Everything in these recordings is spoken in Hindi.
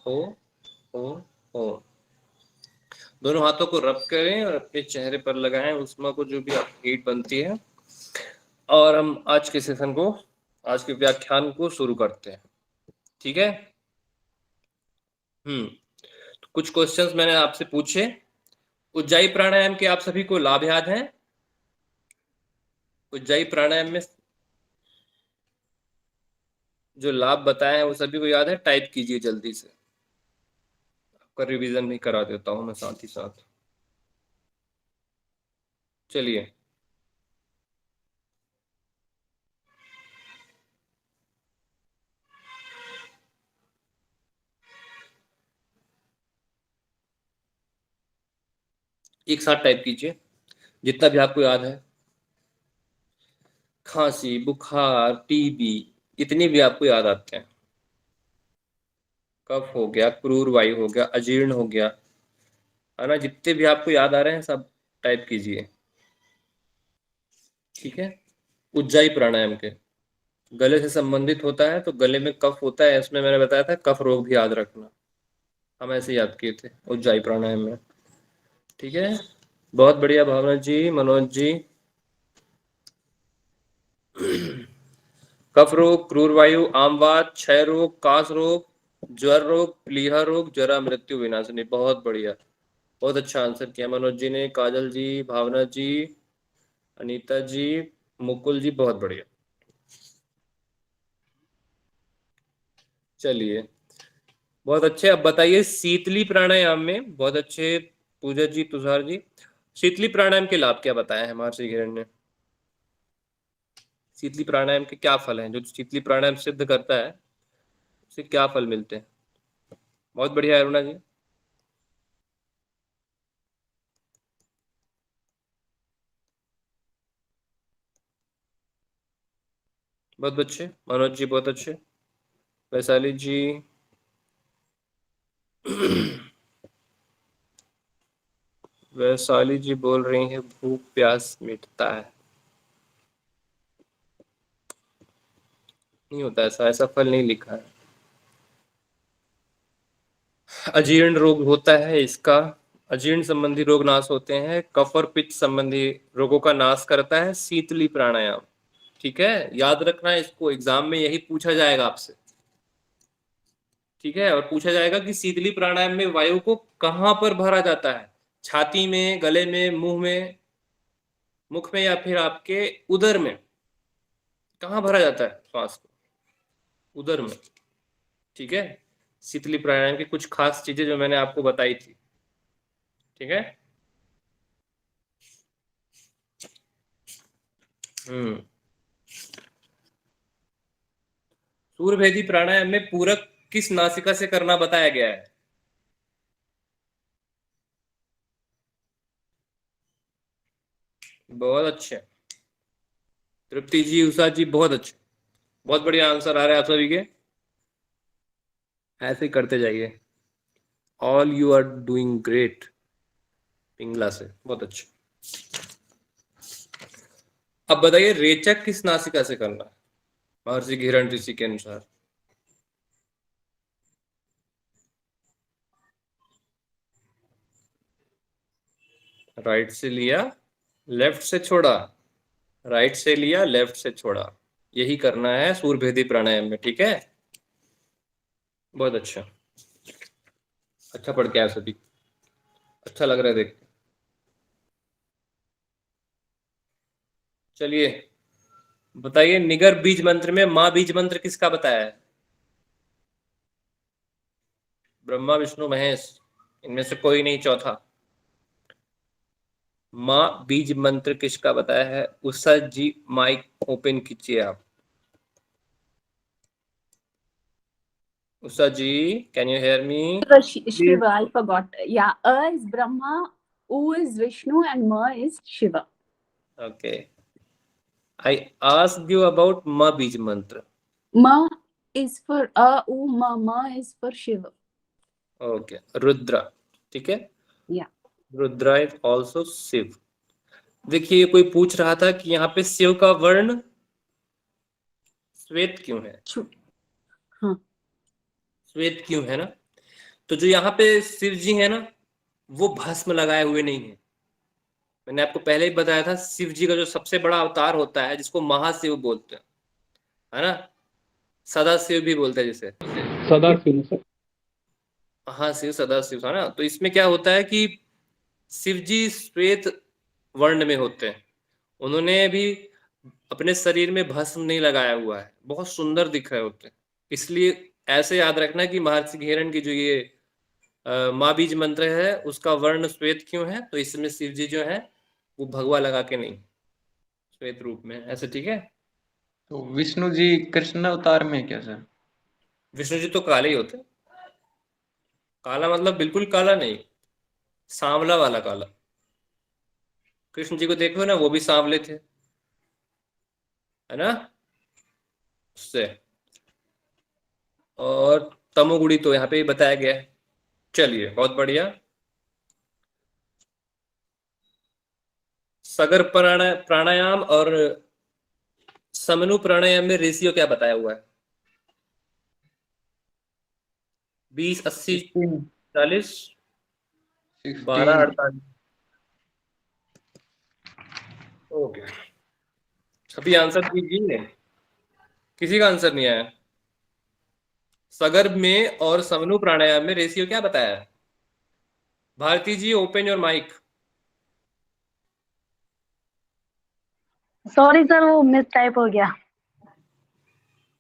ओ ओ ओ। दोनों हाथों को रब करें और अपने चेहरे पर लगाएं उष्मा को, जो भी आपकी हीट बनती है। और हम आज के सेशन को, आज के व्याख्यान को शुरू करते हैं, ठीक है। तो कुछ क्वेश्चंस मैंने आपसे पूछे। उज्जाई प्राणायाम के आप सभी को लाभ याद हैं? उज्जाई प्राणायाम में जो लाभ बताए हैं वो सभी को याद है? टाइप कीजिए जल्दी से, आपका रिवीजन भी करा देता हूं मैं साथ ही साथ। चलिए, एक साथ टाइप कीजिए जितना भी आपको याद है। खांसी, बुखार, टीबी, इतने भी आपको याद आते हैं। कफ हो गया, क्रूर वायु हो गया, अजीर्ण हो गया, है ना, जितने भी आपको याद आ रहे हैं सब टाइप कीजिए, ठीक है। उज्जाई प्राणायाम के गले से संबंधित होता है, तो गले में कफ होता है, इसमें मैंने बताया था कफ रोग भी याद रखना, हम ऐसे याद किए थे उज्जाई प्राणायाम में, ठीक है। बहुत बढ़िया भावना जी, मनोज जी। कफ रोग, क्रूर वायु, आमवात, क्षय रोग, कास रोग, ज्वर रोग, प्लीहा रोग, जरा, मृत्यु, विनाशनी। बहुत बढ़िया, बहुत अच्छा आंसर किया मनोज जी ने, काजल जी, भावना जी, अनीता जी, मुकुल जी, बहुत बढ़िया। चलिए, बहुत अच्छे। अब बताइए शीतली प्राणायाम में, बहुत अच्छे पूजा जी, तुषार जी, शीतली प्राणायाम के लाभ क्या बताए हैं महर्षि घिरण ने? शीतली प्राणायाम के क्या फल हैं? जो शीतली प्राणायाम सिद्ध करता है उससे क्या फल मिलते हैं? बहुत बढ़िया अरुणा जी। बहुत अच्छे मनोज जी, बहुत अच्छे। वैशाली जी। वैशाली जी बोल रही है भूख प्यास मिटता है। नहीं होता ऐसा, ऐसा फल नहीं लिखा है। अजीर्ण रोग होता है इसका, अजीर्ण संबंधी रोग नाश होते हैं, कफ और पित्त संबंधी रोगों का नाश करता है शीतली प्राणायाम, ठीक है। याद रखना है इसको, एग्जाम में यही पूछा जाएगा आपसे, ठीक है। और पूछा जाएगा कि शीतली प्राणायाम में वायु को कहां पर भरा जाता है? छाती में, गले में, मुंह में, मुख में, या फिर आपके उदर में? कहाँ भरा जाता है श्वास को? उदर में, ठीक है। शीतली प्राणायाम की कुछ खास चीजें जो मैंने आपको बताई थी, ठीक है। हम्म सूर्यभेदी प्राणायाम में पूरक किस नासिका से करना बताया गया है? बहुत अच्छे तृप्ति जी, उषा जी, बहुत अच्छे, बहुत बढ़िया आंसर आ रहे हैं आप सभी के। ऐसे ही करते जाइए। All you are doing great, Pingala से, बहुत अच्छे। अब बताइए रेचक किस नासिका से करना है महर्षि घिरण ऋषि के अनुसार? राइट से लिया, लेफ्ट से छोड़ा, राइट से लिया, लेफ्ट से छोड़ा, यही करना है सूर्यभेदी प्राणायाम में, ठीक है। बहुत अच्छा, अच्छा पढ़ के आए सभी, अच्छा लग रहा है देख के। चलिए, बताइए निगर बीज मंत्र में माँ बीज मंत्र किसका बताया है? ब्रह्मा, विष्णु, महेश, इनमें से कोई नहीं चौथा। माँ बीज मंत्र किसका बताया है? उषा जी माइक ओपन कीजिए आप। Usha ji, can you hear me? Shiva, I forgot. Yeah, A is Brahma, U is Vishnu, and Ma is Shiva. Okay. I asked you about Ma Bij Mantra. Ma is for A, U, Ma is for Shiva. Okay. Rudra, ठीक है। Yeah. Rudra is also Shiv. देखिए कोई पूछ रहा था कि यहाँ पे शिव का वर्ण श्वेत क्यों है? True. Huh. श्वेत क्यों है ना? तो जो यहाँ पे शिव जी है ना, वो भस्म लगाए हुए नहीं है। मैंने आपको पहले ही बताया था, शिव जी का जो सबसे बड़ा अवतार होता है, जिसको महाशिव बोलते हैं, है ना, सदा शिव भी बोलते हैं जिसे, सदा शिव सर। हाँ शिव, सदा शिव, है ना। तो इसमें क्या होता है कि शिव जी श्वेत वर्ण में होते हैं। उन्होंने भी अपने शरीर में भस्म नहीं लगाया हुआ है, बहुत सुंदर दिख रहे होते हैं। इसलिए ऐसे याद रखना कि महर्षि घेरन की जो ये माँ बीज मंत्र है, उसका वर्ण श्वेत क्यों है, तो इसमें शिव जी जो है वो भगवा लगा के नहीं, श्वेत रूप में ऐसे, ठीक है। तो विष्णु जी कृष्ण अवतार में है क्या सर? विष्णु जी तो काले ही होते हैं। काला मतलब बिल्कुल काला नहीं, सांवला वाला काला। कृष्ण जी को देखो ना, वो भी सांवले थे, है ना, उससे। और तमोगुणी तो यहाँ पे ही बताया गया है। चलिए, बहुत बढ़िया। सगर प्राणायाम और समनु प्राणायाम में रेशियो क्या बताया हुआ है? 20 80 40 12 48। ओके, सभी आंसर दीजिए। किसी का आंसर नहीं आया। सगर में और समनु प्राणायाम में रेशियो क्या बताया है? Bharti ji, open your mic. Sorry sir, वो मिस टाइप हो गया।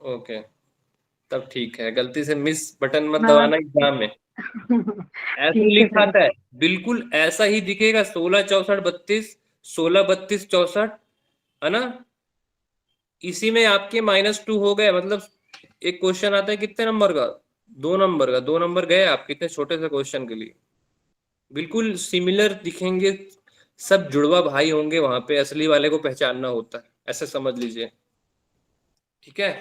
ओके, तब ठीक है। गलती से मिस बटन मत हाँ। दबाना एग्जाम में। ऐसे ठीक है लिखा सर। आता है, बिल्कुल ऐसा ही दिखेगा। 16 64 32, 16 32 64, है ना। इसी में आपके -2 हो गए। मतलब एक क्वेश्चन आता है कितने नंबर का? 2 नंबर का। 2 नंबर गए आपके इतने छोटे से क्वेश्चन के लिए। बिल्कुल सिमिलर दिखेंगे, सब जुड़वा भाई होंगे वहां पे। असली वाले को पहचानना होता है, ऐसे समझ लीजिए, ठीक है।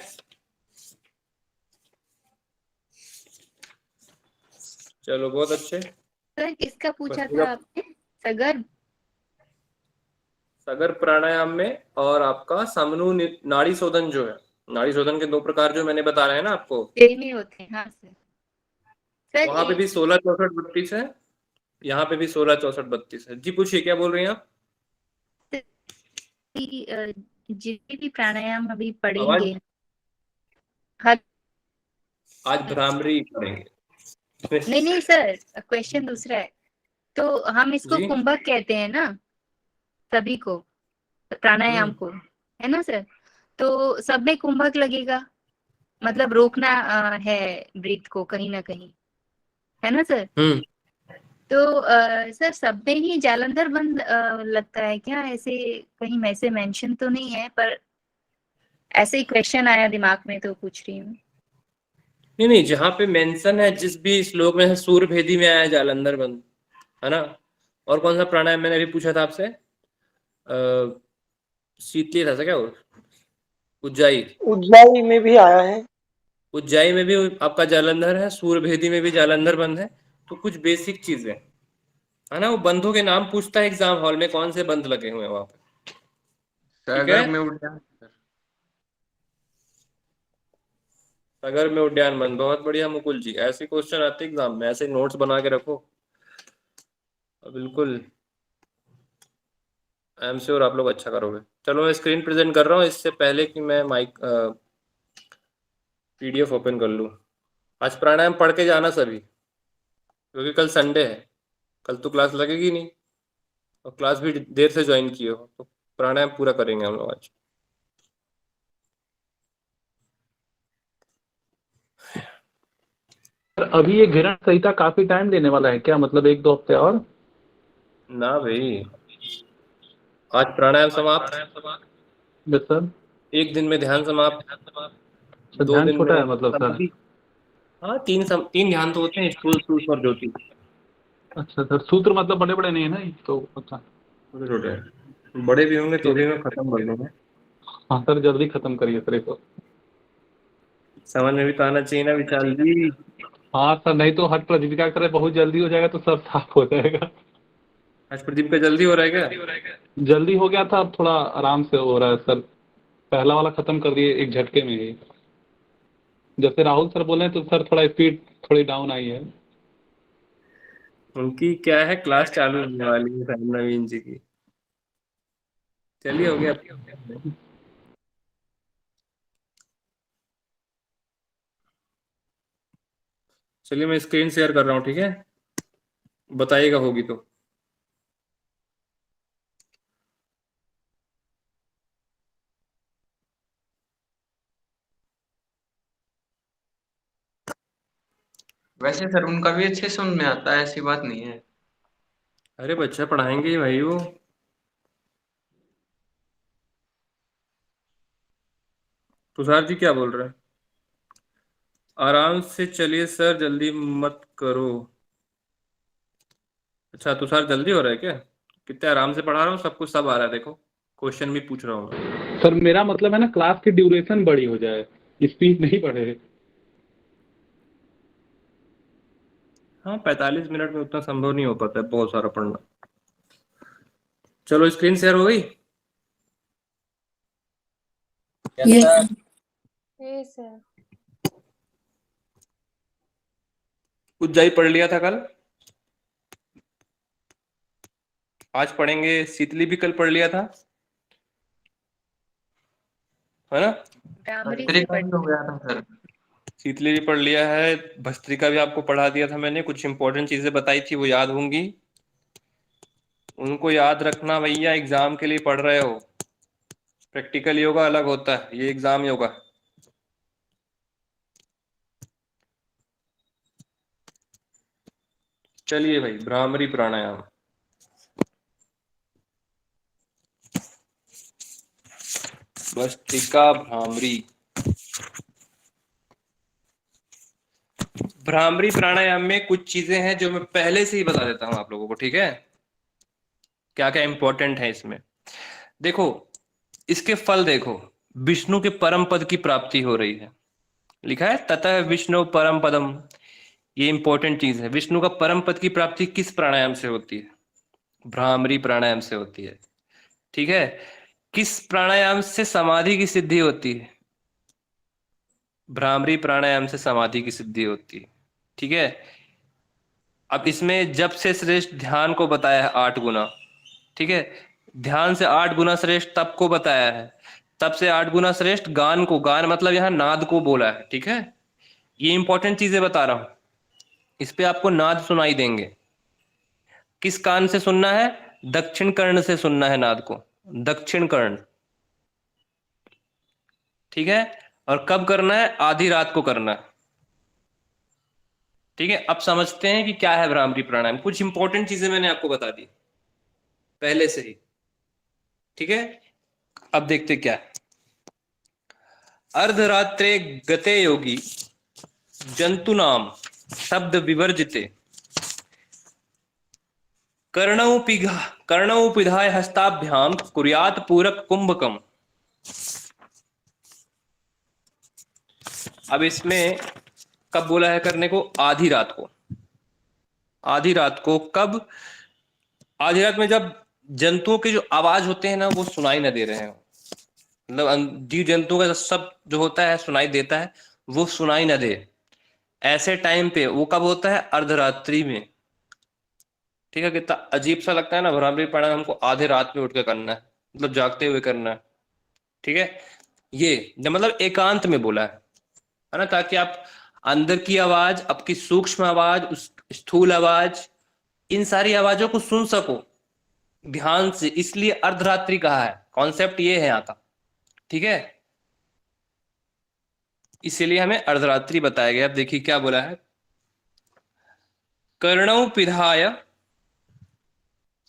चलो, बहुत अच्छे। सर किसका पूछा बस था आपने? सगर सगर प्राणायाम में और आपका समनु नाड़ी शोधन जो है, नाड़ी शोधन के 2 प्रकार जो मैंने बता रहे हैं ना आपको, डे में होते हैं। हाँ सर। सर वहां पे भी 16 64 32 है, यहाँ पे भी 16 64 32 है। जी पूछिए, क्या बोल रही हैं आप? जितने भी प्राणायाम अभी आवाज, पढ़ेंगे, हर आज भ्रामरी पढ़ेंगे। नहीं नहीं सर, क्वेश्चन दूसरा है। तो हम इसको जी, कुंभक कहते हैं ना, सभी को, प्राणायाम को, है ना सर। तो सब में कुंभक लगेगा, मतलब रोकना है ब्रीथ को कहीं ना कहीं, है ना सर। तो सर सब में ही जालंधर बंद लगता है क्या? ऐसे कहीं में से मेंशन तो नहीं है, पर ऐसे ही क्वेश्चन आया दिमाग में तो पूछ रही हूँ। नहीं नहीं, जहाँ पे मेंशन है जिस भी श्लोक में है, सूर्य भेदी में आया है जालंधर बंद, है ना। और कौन सा प्राणायाम मैंने अभी पूछा था आपसे? शीतली था क्या वो? उज्जाई में भी आया है। उज्जाई में भी आपका जालंधर है, सूर्य भेदी में भी जालंधर बंद है। तो कुछ बेसिक चीजें, है ना। वो बंधों के नाम पूछता है एग्जाम हॉल में, कौन से बंध लगे हुए हैं वहां पे, ठीक है। सागर में उद्यान सर। सागर में उद्यान बंद, बहुत बढ़िया मुकुल जी। ऐसे क्वेश्चन आते एग्जाम में, ऐसे नोट्स बना के रखो। बिल्कुल, आई एम श्योर आप लोग अच्छा करोगे। चलो, मैं स्क्रीन प्रेजेंट कर रहा हूँ, इससे पहले कि मैं माइक PDF ओपन कर लूँ। आज प्राणायाम पढ़ के जाना सभी, क्योंकि कल संडे है, कल तो क्लास लगेगी नहीं, और क्लास भी देर से ज्वाइन किए हो, तो प्राणायाम पूरा करेंगे हम लोग आज। अभी ये घिरण संहिता काफी टाइम लेने वाला है क्या? मतलब 1-2 हफ्ते और? ना भाई, आज प्राणायाम समाप्त, बस सर। 1 दिन में ध्यान समाप्त, तो 2 ध्यान दिन छोटा में है मतलब सर? समाधि। हाँ, 3 ध्यान तो होते हैं, स्थूल, सूक्ष्म और ज्योति। अच्छा सर, सूत्र मतलब बड़े बड़े नहीं है ना ये तो? अच्छा, छोटे छोटे हैं, बड़े भी होंगे तो भी मैं खत्म कर दूंगा। हाँ सर, जल्दी खत्म करिए सर इसको। समझ में भी तो आना चाहिए ना विशाल जी। हाँ सर, नहीं तो हट प्रदीपिका करे बहुत जल्दी हो जाएगा तो सब साफ हो जाएगा। आज प्रदीप का जल्दी हो रहा है क्या? जल्दी हो गया था, अब थोड़ा आराम से हो रहा है सर। पहला वाला खत्म कर दिए एक झटके में ही। जैसे राहुल सर बोले तो सर थोड़ा स्पीड थोड़ी डाउन आई है। उनकी क्या है, क्लास चालू होने वाली है साइम नवीन जी की। चलिए हो गया। चलिए मैं स्क्रीन शेयर कर रहा हूँ, ठीक है, बताइएगा होगी तो। वैसे सर उनका भी अच्छे समझ में आता है, ऐसी बात नहीं है। अरे बच्चा पढ़ाएंगे ही भाई वो। तुषार जी क्या बोल रहे हैं? आराम से चलिए सर, जल्दी मत करो। अच्छा तुषार जल्दी हो रहा है क्या? कितने आराम से पढ़ा रहा हूँ, सब कुछ सब आ रहा है, देखो क्वेश्चन भी पूछ रहा हूँ मैं। सर मेरा मतलब है ना, क्लास की ड्यूरेशन बड़ी हो जाए, स्पीड नहीं बढ़े। हाँ 45 मिनट में उतना संभव नहीं हो पाता है बहुत सारा पढ़ना। चलो स्क्रीन शेयर हो गई। Yes. Yes, sir. उज्जाई पढ़ लिया था कल, आज पढ़ेंगे। शीतली भी कल पढ़ लिया था, है ना? भ्रामरी से भस्त्रिका पढ़ भी हो गया था सर। शीतली भी पढ़ लिया है, भस्त्रिका भी आपको पढ़ा दिया था मैंने, कुछ इंपॉर्टेंट चीजें बताई थी वो याद होंगी, उनको याद रखना भैया, एग्जाम के लिए पढ़ रहे हो। प्रैक्टिकल योगा अलग होता है, ये एग्जाम योगा। चलिए भाई, भ्रामरी प्राणायाम। भस्त्रिका भ्रामरी। भ्रामरी प्राणायाम में कुछ चीजें हैं जो मैं पहले से ही बता देता हूं आप लोगों को, ठीक है? क्या क्या इंपॉर्टेंट है इसमें, देखो। इसके फल देखो, विष्णु के परम पद की प्राप्ति हो रही है, लिखा है ततः विष्णु परम पदम। ये इंपॉर्टेंट चीज है। विष्णु का परम पद की प्राप्ति किस प्राणायाम से होती है? भ्रामरी प्राणायाम से होती है, ठीक है। किस प्राणायाम से समाधि की सिद्धि होती है? भ्रामरी प्राणायाम से समाधि की सिद्धि होती है, ठीक है। अब इसमें जप से श्रेष्ठ ध्यान को बताया है 8 गुना, ठीक है। ध्यान से 8 गुना श्रेष्ठ तप को बताया है, तप से 8 गुना श्रेष्ठ गान को, गान मतलब यहाँ नाद को बोला है, ठीक है। ये इंपॉर्टेंट चीजें बता रहा हूं, इस पे आपको नाद सुनाई देंगे। किस कान से सुनना है? दक्षिण कर्ण से सुनना है नाद को, दक्षिण कर्ण, ठीक है। और कब करना है? आधी रात को करना है, ठीक है। अब समझते हैं कि क्या है भ्रामरी प्राणायाम। कुछ इंपॉर्टेंट चीजें मैंने आपको बता दी पहले से ही, ठीक है। अब देखते क्या है। अर्धरात्रे गते योगी जंतुनाम शब्द विवर्जिते कर्णौ पिधाय हस्ताभ्याम कुर्यात पूरक कुंभकम। अब इसमें कब बोला है करने को? आधी रात को। आधी रात को कब? आधी रात में जब जंतुओं के जो आवाज होते हैं ना वो सुनाई ना दे रहे हैं, मतलब जीव जंतुओं का सब जो होता है सुनाई देता है, वो सुनाई ना दे, ऐसे टाइम पे। वो कब होता है? अर्धरात्रि में, ठीक है। कितना अजीब सा लगता है ना, भ्रामरी प्राणायाम हमको आधे रात में उठ के करना है, मतलब जागते हुए करना है, ठीक है। ये मतलब एकांत में बोला है ना, ताकि आप अंदर की आवाज, आपकी सूक्ष्म आवाज, उस स्थूल आवाज, इन सारी आवाजों को सुन सको ध्यान से, इसलिए अर्धरात्रि कहा है। कॉन्सेप्ट ये है यहाँ का, ठीक है। इसीलिए हमें अर्धरात्रि बताया गया। अब देखिए क्या बोला है, कर्णौ पिधाय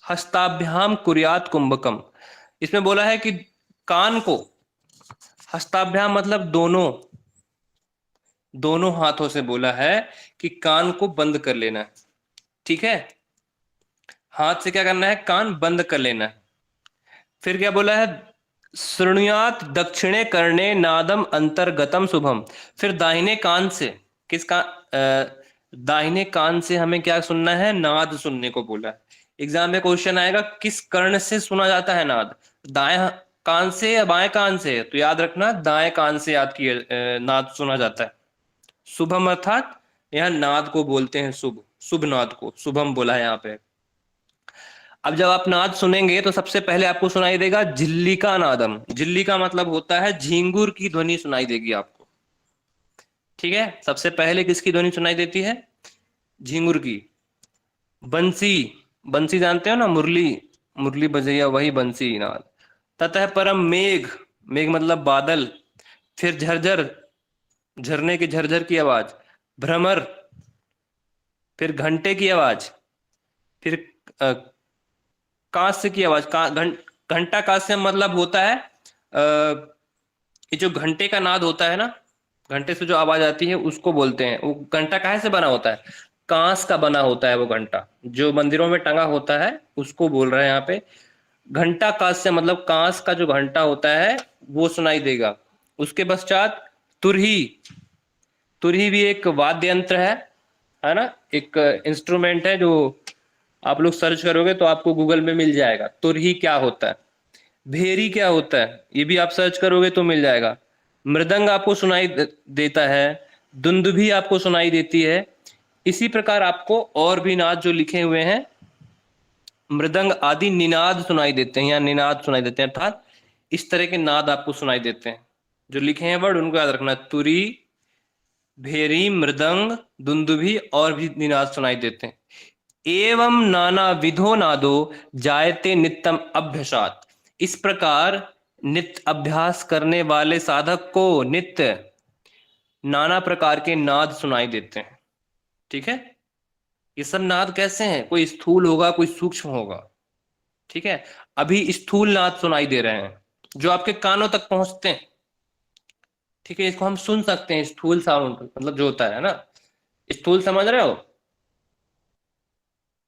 हस्ताभ्याम कुर्यात कुंभकम। इसमें बोला है कि कान को, हस्ताभ्याम मतलब दोनों, दोनों हाथों से बोला है कि कान को बंद कर लेना है, ठीक है। हाथ से क्या करना है? कान बंद कर लेना है। फिर क्या बोला है? शृणुयात दक्षिणे कर्णे नादम अंतर्गतम शुभम। फिर दाहिने कान से, किस कान? दाहिने कान से हमें क्या सुनना है? नाद सुनने को बोला है। एग्जाम में क्वेश्चन आएगा किस कर्ण से सुना जाता है नाद, दाएं कान से या बाएं कान से? तो याद रखना दाएं कान से याद किए नाद सुना जाता है। शुभम अर्थात यहाँ नाद को बोलते हैं शुभ, शुभ नाद को, शुभम बोला है यहाँ पे। अब जब आप नाद सुनेंगे तो सबसे पहले आपको सुनाई देगा झिल्लिका नादम। झिल्ली का मतलब होता है झिंगुर की ध्वनि सुनाई देगी आपको, ठीक है। सबसे पहले किसकी ध्वनि सुनाई देती है? झिंगुर की। बंसी, बंसी जानते हो ना, मुरली, मुरली बजैया, वही बंसी नाद। ततः परम मेघ, मेघ मतलब बादल। फिर झरझर, झरने की झरझर की आवाज। भ्रमर, फिर घंटे की आवाज। फिर कांस्य की आवाज। घंटा कांस्य मतलब होता है ये जो घंटे का नाद होता है ना, घंटे से जो आवाज आती है उसको बोलते हैं। वो घंटा काहे से बना होता है? कांस का बना होता है वो घंटा, जो मंदिरों में टंगा होता है उसको बोल रहे हैं यहाँ पे। घंटा कांस्य मतलब कांस का जो घंटा होता है वो सुनाई देगा। उसके पश्चात तुरही, तुरही भी एक वाद्य यंत्र है ना, एक इंस्ट्रूमेंट है जो आप लोग सर्च करोगे तो आपको गूगल में मिल जाएगा तुरही क्या होता है। भेरी क्या होता है ये भी आप सर्च करोगे तो मिल जाएगा। मृदंग आपको सुनाई देता है। दुंदुभी आपको सुनाई देती है। इसी प्रकार आपको और भी नाद जो लिखे हुए हैं, मृदंग आदि निनाद सुनाई देते हैं या निनाद सुनाई देते हैं, अर्थात इस तरह के नाद आपको सुनाई देते हैं। जो लिखे हैं वर्ड उनको याद रखना, तुरी, भेरी, मृदंग, दुंदुभी और भी निनाद सुनाई देते हैं। एवं नाना विधो नादो जायते नित्यम अभ्यसात। इस प्रकार नित्य अभ्यास करने वाले साधक को नित्य नाना प्रकार के नाद सुनाई देते हैं, ठीक है। ये सब नाद कैसे हैं? कोई स्थूल होगा, कोई सूक्ष्म होगा, ठीक है। अभी स्थूल नाद सुनाई दे रहे हैं जो आपके कानों तक पहुंचते हैं, ठीक है। इसको हम सुन सकते हैं, स्थूल साउंड मतलब जो होता है ना। स्थूल समझ रहे हो?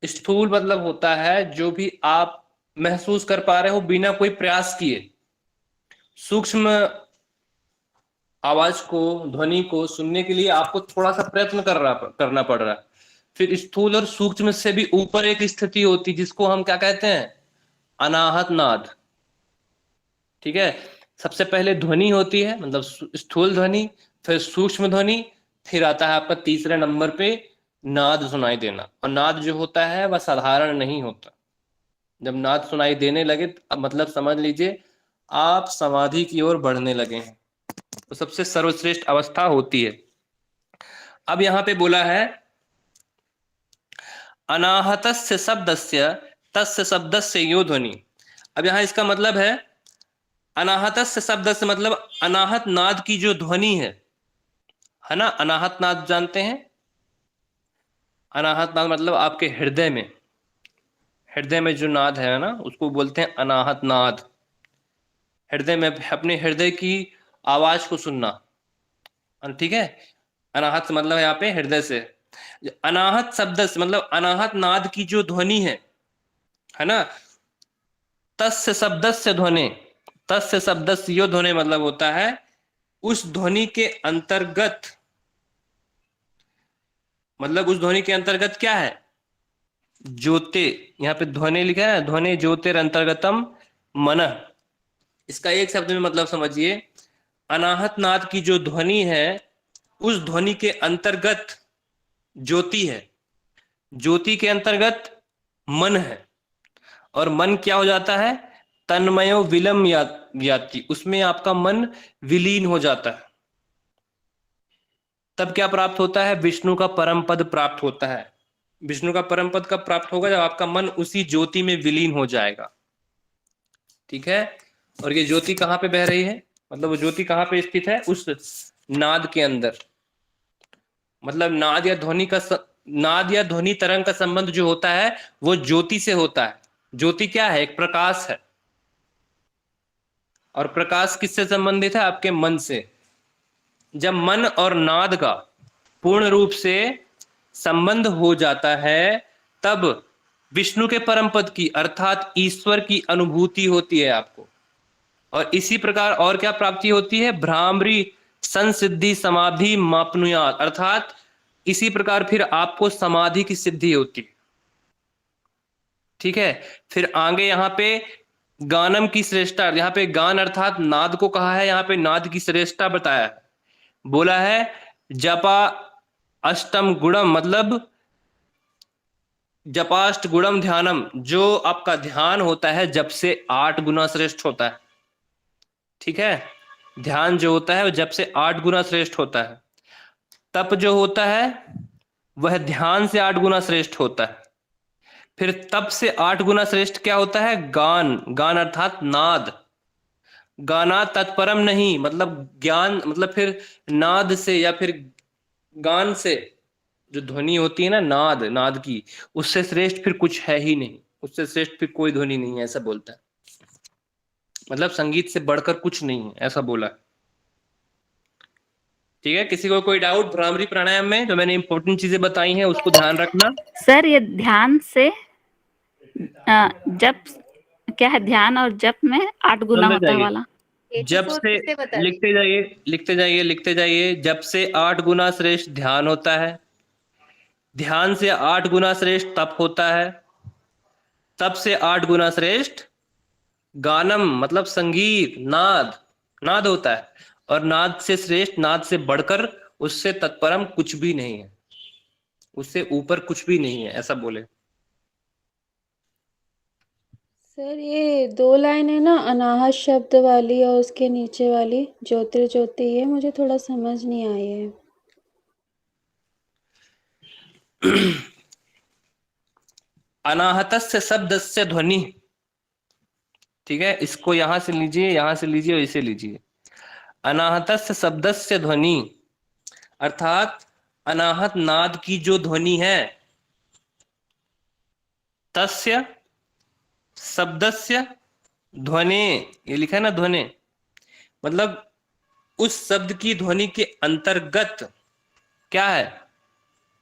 स्थूल मतलब होता है जो भी आप महसूस कर पा रहे हो बिना कोई प्रयास किए। सूक्ष्म आवाज को, ध्वनि को सुनने के लिए आपको थोड़ा सा प्रयत्न करना पड़ रहा है। फिर स्थूल और सूक्ष्म से भी ऊपर एक स्थिति होती जिसको हम क्या कहते हैं? अनाहत नाद, ठीक है। सबसे पहले ध्वनि होती है, मतलब स्थूल ध्वनि, फिर सूक्ष्म ध्वनि, फिर आता है आपका तीसरे नंबर पे नाद सुनाई देना। और नाद जो होता है वह साधारण नहीं होता। जब नाद सुनाई देने लगे अब मतलब समझ लीजिए आप समाधि की ओर बढ़ने लगे हैं, तो सबसे सर्वश्रेष्ठ अवस्था होती है। अब यहां पे बोला है अनाहतस्य शब्दस्य तस्य शब्दस्य यो ध्वनि। अब यहां इसका मतलब है अनाहतस्य शब्दस्य मतलब अनाहत नाद की जो ध्वनि है ना। अनाहत नाद जानते हैं? अनाहत नाद मतलब आपके हृदय में, हृदय में जो नाद है ना उसको बोलते हैं अनाहत नाद। हृदय में अपने हृदय की आवाज को सुनना, ठीक है। अनाहत से मतलब यहाँ पे हृदय से। अनाहत शब्द से मतलब अनाहत नाद की जो ध्वनि है ना। तस्य शब्दस्य ध्वनि, तस्य शब्दस्य यो ध्वनि मतलब होता है उस ध्वनि के अंतर्गत, मतलब उस ध्वनि के अंतर्गत क्या है? ज्योते, यहाँ पे ध्वनि लिखा है, ध्वनि ज्योतिर अंतर्गतम मन। इसका एक शब्द में मतलब समझिए, अनाहत नाद की जो ध्वनि है उस ध्वनि के अंतर्गत ज्योति है, ज्योति के अंतर्गत मन है, और मन क्या हो जाता है? तन्मयो विलम याति, उसमें आपका मन विलीन हो जाता है। तब क्या प्राप्त होता है? विष्णु का परम पद प्राप्त होता है। विष्णु का परम पद कब प्राप्त होगा? जब आपका मन उसी ज्योति में विलीन हो जाएगा, ठीक है। और ये ज्योति कहाँ पे बह रही है? मतलब वो ज्योति कहाँ पे स्थित है? उस नाद के अंदर। मतलब नाद या ध्वनि तरंग का संबंध जो होता है वो ज्योति से होता है। ज्योति क्या है? एक प्रकाश है, और प्रकाश किससे संबंधित है? आपके मन से। जब मन और नाद का पूर्ण रूप से संबंध हो जाता है तब विष्णु के परम पद की अर्थात ईश्वर की अनुभूति होती है आपको। और इसी प्रकार और क्या प्राप्ति होती है? भ्रामरी संसिद्धि समाधि मापनुयात, अर्थात इसी प्रकार फिर आपको समाधि की सिद्धि होती है, ठीक है। फिर आगे यहाँ पे गानम की श्रेष्ठता, यहाँ पे गान अर्थात नाद को कहा है, यहाँ पे नाद की श्रेष्ठता बताया है। बोला है जपा अष्टम गुणम, मतलब जपाष्ट गुणम ध्यानम, जो आपका ध्यान होता है जब से 8 गुना श्रेष्ठ होता है। ठीक है, ध्यान जो होता है वो जब से 8 गुना श्रेष्ठ होता है। तप जो होता है वह ध्यान से 8 गुना श्रेष्ठ होता है। फिर तप से 8 गुना श्रेष्ठ क्या होता है? गान। गान अर्थात नाद। गाना तत्परम नहीं, मतलब ज्ञान, मतलब फिर नाद से या फिर गान से जो ध्वनि होती है ना, नाद, नाद की, उससे श्रेष्ठ फिर कुछ है ही नहीं, उससे श्रेष्ठ फिर कोई ध्वनि नहीं है, ऐसा बोलता है। मतलब संगीत से बढ़कर कुछ नहीं है, ऐसा बोला। ठीक है, किसी को कोई डाउट भ्रामरी प्राणायाम में? जो मैंने इंपॉर्टेंट चीजें बताई हैं उसको ध्यान रखना। सर ये ध्यान से जप क्या है? ध्यान और जप में 8 गुना समझ होता है जाइए। वाला। जब से, लिखते जाइए लिखते जाइए लिखते जाइए, जब से 8 गुना श्रेष्ठ ध्यान होता है, ध्यान से 8 गुना श्रेष्ठ तप होता है, तप से 8 गुना श्रेष्ठ गानम, मतलब संगीत, नाद, नाद होता है, और नाद से श्रेष्ठ, नाद से बढ़कर, उससे तत्परम कुछ भी नहीं है, उससे ऊपर कुछ भी नहीं है, ऐसा बोले। सर ये 2 लाइन है ना, अनाहत शब्द वाली और उसके नीचे वाली ज्योतिर्ज्योति, ये मुझे थोड़ा समझ नहीं आई है। अनाहतस्य शब्दस्य ध्वनि। ठीक है, इसको यहां से लीजिए, यहां से लीजिए और इसे लीजिए। अनाहतस्य शब्दस्य ध्वनि अर्थात अनाहत नाद की जो ध्वनि है, तस्य शब्दस्य ध्वनि, ये लिखा है ना ध्वनि, मतलब उस शब्द की ध्वनि के अंतर्गत क्या है?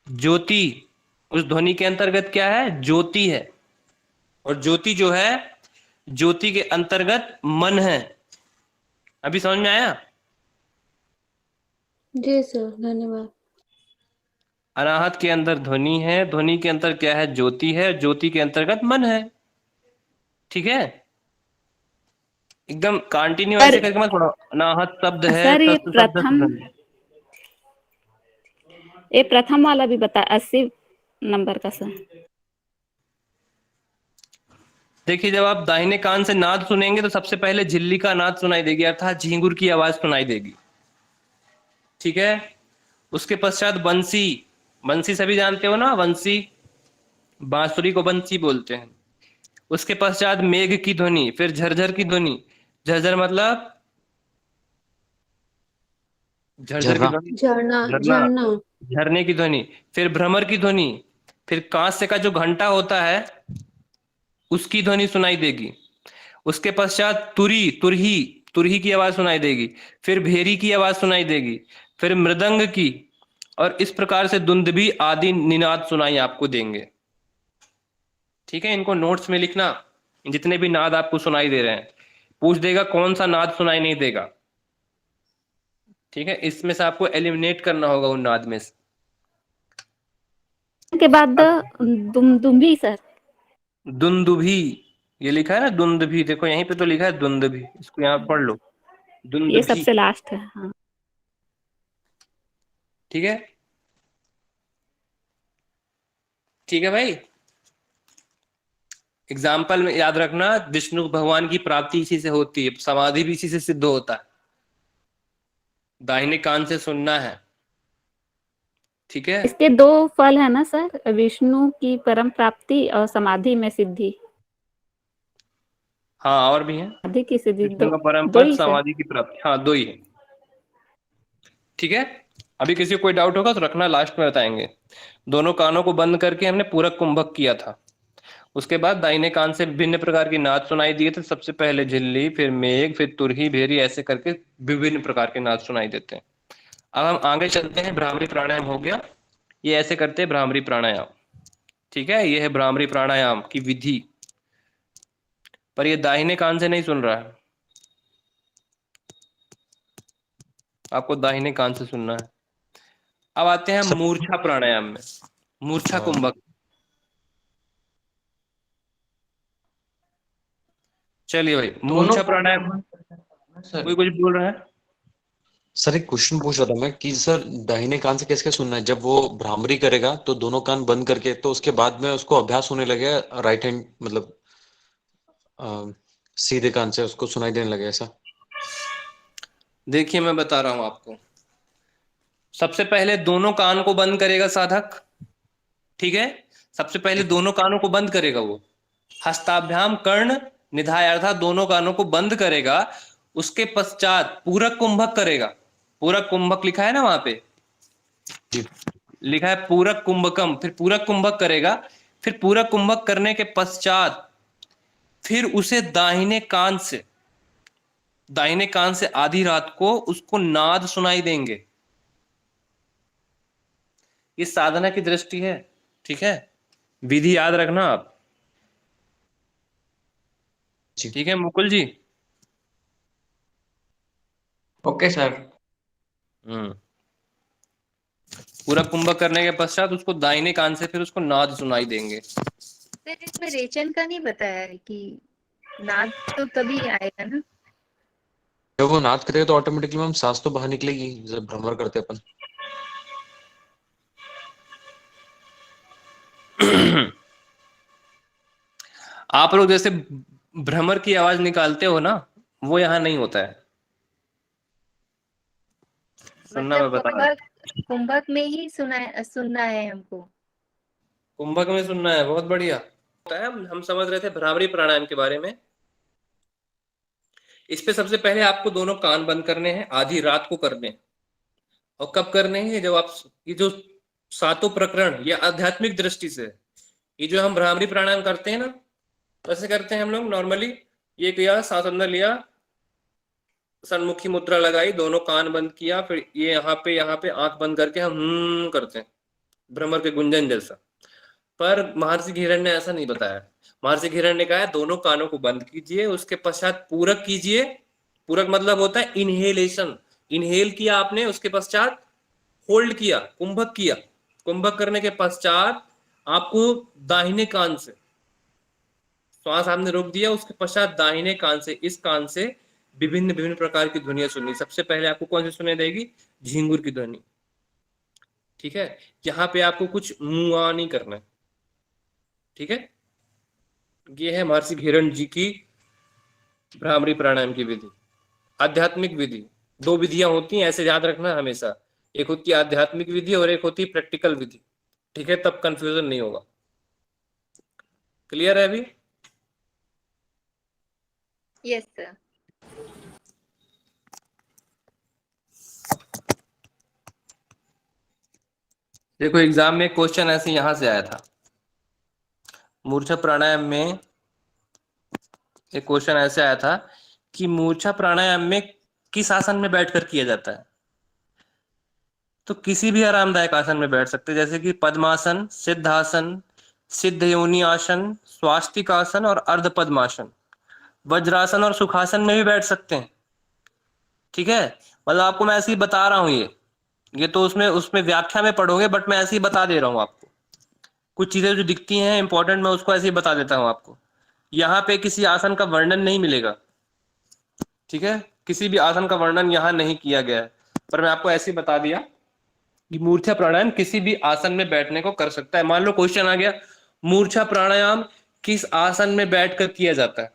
ज्योति। उस ध्वनि के अंतर्गत क्या है? ज्योति है। और ज्योति जो है, ज्योति के अंतर्गत मन है। अभी समझ में आया? जी सर, धन्यवाद। अनाहत के अंदर ध्वनि है, ध्वनि के अंतर क्या है? ज्योति है, ज्योति के अंतर्गत मन है। ठीक है, एकदम कंटिन्यू ऐसे करके मत पढ़ो। अनाहत शब्द है, सर तत्व शब्द से ध्वनि। ये प्रथम वाला भी बता, 80 नंबर का सर। देखिए, जब आप दाहिने कान से नाद सुनेंगे तो सबसे पहले झिल्ली का नाद सुनाई देगी, अर्थात झींगुर की आवाज सुनाई देगी। ठीक है, उसके पश्चात बंसी। बंसी सभी जानते हो ना, बंसी, बांसुरी को बंसी बोलते हैं। उसके पश्चात मेघ की ध्वनि, फिर झरझर की ध्वनि। झरझर मतलब झरझर की ध्वनि, झरना, झरना, झरना। झरने की ध्वनि। फिर भ्रमर की ध्वनि। फिर कांस्य का जो घंटा होता है उसकी ध्वनि सुनाई देगी। उसके पश्चात तुरी, तुरही, तुरही की आवाज सुनाई देगी। फिर भेरी की आवाज सुनाई देगी। फिर मृदंग की, और इस प्रकार से दुंदुभी आदि निनाद सुनाई आपको देंगे। ठीक है, इनको नोट्स में लिखना, जितने भी नाद आपको सुनाई दे रहे हैं। पूछ देगा कौन सा नाद सुनाई नहीं देगा। ठीक है, इसमें से आपको एलिमिनेट करना होगा उन नाद में से। के बाद दुमदुमी सर। दुंदुभी, ये लिखा है ना दुंदुभी, देखो यहीं पे तो लिखा है दुंदुभी, इसको यहाँ पढ़ लो, ये दुंदुभी। सबसे लास्ट है। हाँ। ठीक है, ठीक है भाई। एग्जाम्पल में याद रखना, विष्णु भगवान की प्राप्ति इसी से होती है, समाधि भी इसी से सिद्ध होता है। दाहिने कान से सुनना है। ठीक है, इसके 2 फल है ना सर, विष्णु की परम प्राप्ति और समाधि में सिद्धि। हाँ और भी है, समाधि की सिद्धि विष्णु का परम दो पद, ही सर। समाधि की प्राप्ति, हाँ 2 ही है। ठीक है, अभी किसी को कोई डाउट होगा तो रखना, लास्ट में बताएंगे। दोनों कानों को बंद करके हमने पूरक कुंभक किया था। उसके बाद दाहिने कान से विभिन्न प्रकार की नाद सुनाई दिए थे। सबसे पहले झिल्ली, फिर मेघ, फिर तुरही, भेरी, ऐसे करके विभिन्न प्रकार के नाद सुनाई देते हैं। अब हम आगे चलते हैं, भ्रामरी प्राणायाम हो गया, ये ऐसे करते हैं भ्रामरी प्राणायाम। ठीक है, ये है भ्रामरी प्राणायाम की विधि, पर ये दाहिने कान से नहीं सुन रहा है, आपको दाहिने कान से सुनना है। अब आते हैं मूर्छा प्राणायाम में, मूर्छा कुंभक। चलिए भाई, दोनों मूर्छा प्राणायाम। सर, कोई कुछ बोल रहा है? सर एक क्वेश्चन पूछ रहा था मैं कि सर दाहिने कान से कैसे सुनना है? जब वो भ्रामरी करेगा तो दोनों कान बंद करके, तो उसके बाद में उसको अभ्यास होने लगे राइट हैंड मतलब सीधे कान से उसको सुनाई देने लगे ऐसा? देखिए मैं बता रहा हूं आपको। सबसे पहले दोनों कान को बंद करेगा साधक, ठीक है। सबसे पहले दोनों कानों को बंद करेगा वो, हस्ताभ्याम कर्ण निधाय अर्थात दोनों कानों को बंद करेगा। उसके पश्चात पूरक कुंभक करेगा। पूरक कुंभक लिखा है ना वहां पे, लिखा है पूरक कुंभकम, फिर पूरक कुंभक करेगा। फिर पूरक कुंभक करने के पश्चात फिर उसे दाहिने कान से आधी रात को उसको नाद सुनाई देंगे। ये साधना की दृष्टि है, ठीक है। विधि याद रखना आप, जी। ठीक है मुकुल जी। Okay sir. पूरा कुंभक करने के पश्चात उसको दाहिने कान से फिर उसको नाद सुनाई देंगे। सर इसमें रेचन का नहीं बताया है कि नाद तो तभी आएगा ना। जब वो नाद करेगा तो ऑटोमेटिकली मैम सांस तो बाहर निकलेगी जब भ्रमर करते अपन। आप लोग जैसे भ्रमर की आवाज निकालते हो ना, वो यहाँ नहीं होता है। सुनना मैं मतलब बता रहा हूँ। कुंभक में ही सुनना है हमको। कुंभक में सुनना है, बहुत बढ़िया होता है। हम समझ रहे थे भ्रामरी प्राणायाम के बारे में। इस पे सबसे पहले आपको दोनों कान बंद करने हैं, आधी रात को करने हैं। और कब करने हैं? जब आप ये जो सातों प्रकरण, ये आध्यात्मिक दृष्टि से, ये जो हम भ्रामरी प्राणायाम करते हैं ना, कैसे करते हैं हम लोग नॉर्मली? ये किया, सांस अंदर लिया, सन्मुखी मुद्रा लगाई, दोनों कान बंद किया, फिर ये यहाँ पे आंख बंद करके हम करते हैं, भ्रमर के गुंजन जैसा। पर महर्षि घिरण ने ऐसा नहीं बताया। महर्षि घिरण ने कहा है दोनों कानों को बंद कीजिए, उसके पश्चात पूरक कीजिए। पूरक मतलब होता है इनहेलेशन। इनहेल किया आपने, उसके पश्चात होल्ड किया, कुंभक किया। कुंभक करने के पश्चात आपको दाहिने कान से श्वास आपने रोक दिया, उसके पश्चात दाहिने कान से, इस कान से विभिन्न विभिन्न प्रकार की ध्वनियां सुननी। सबसे पहले आपको कौन सी सुनाई देगी? झिंगुर की ध्वनि, ठीक है। यहाँ पे आपको कुछ मुआ नहीं करना है, ठीक है। ये है महर्षि घिरण जी की भ्रामरी प्राणायाम की विधि, आध्यात्मिक विधि। दो विधियां होती हैं, ऐसे याद रखना हमेशा। एक होती है आध्यात्मिक विधि और एक होती है प्रैक्टिकल विधि, ठीक है। तब कंफ्यूजन नहीं होगा। क्लियर है अभी? Yes sir. देखो एग्जाम में क्वेश्चन ऐसे यहां से आया था, मूर्छा प्राणायाम में एक क्वेश्चन ऐसे आया था कि मूर्छा प्राणायाम में किस आसन में बैठकर किया जाता है? तो किसी भी आरामदायक आसन में बैठ सकते हैं, जैसे कि पद्मासन, सिद्धासन, सिद्ध योनि आसन, स्वास्तिक आसन और अर्ध पद्मासन। वज्रासन और सुखासन में भी बैठ सकते हैं, ठीक है। मतलब आपको मैं ऐसे ही बता रहा हूं, ये तो उसमें व्याख्या में पढ़ोगे, बट मैं ऐसे ही बता दे रहा हूं आपको। कुछ चीजें जो दिखती हैं इंपॉर्टेंट, मैं उसको ऐसे ही बता देता हूं आपको। यहाँ पे किसी आसन का वर्णन नहीं मिलेगा, ठीक है। किसी भी आसन का वर्णन यहाँ नहीं किया गया है, पर मैं आपको ऐसे ही बता दिया कि मूर्छा प्राणायाम किसी भी आसन में बैठने को कर सकता है। मान लो क्वेश्चन आ गया, मूर्छा प्राणायाम किस आसन में बैठकर किया जाता है?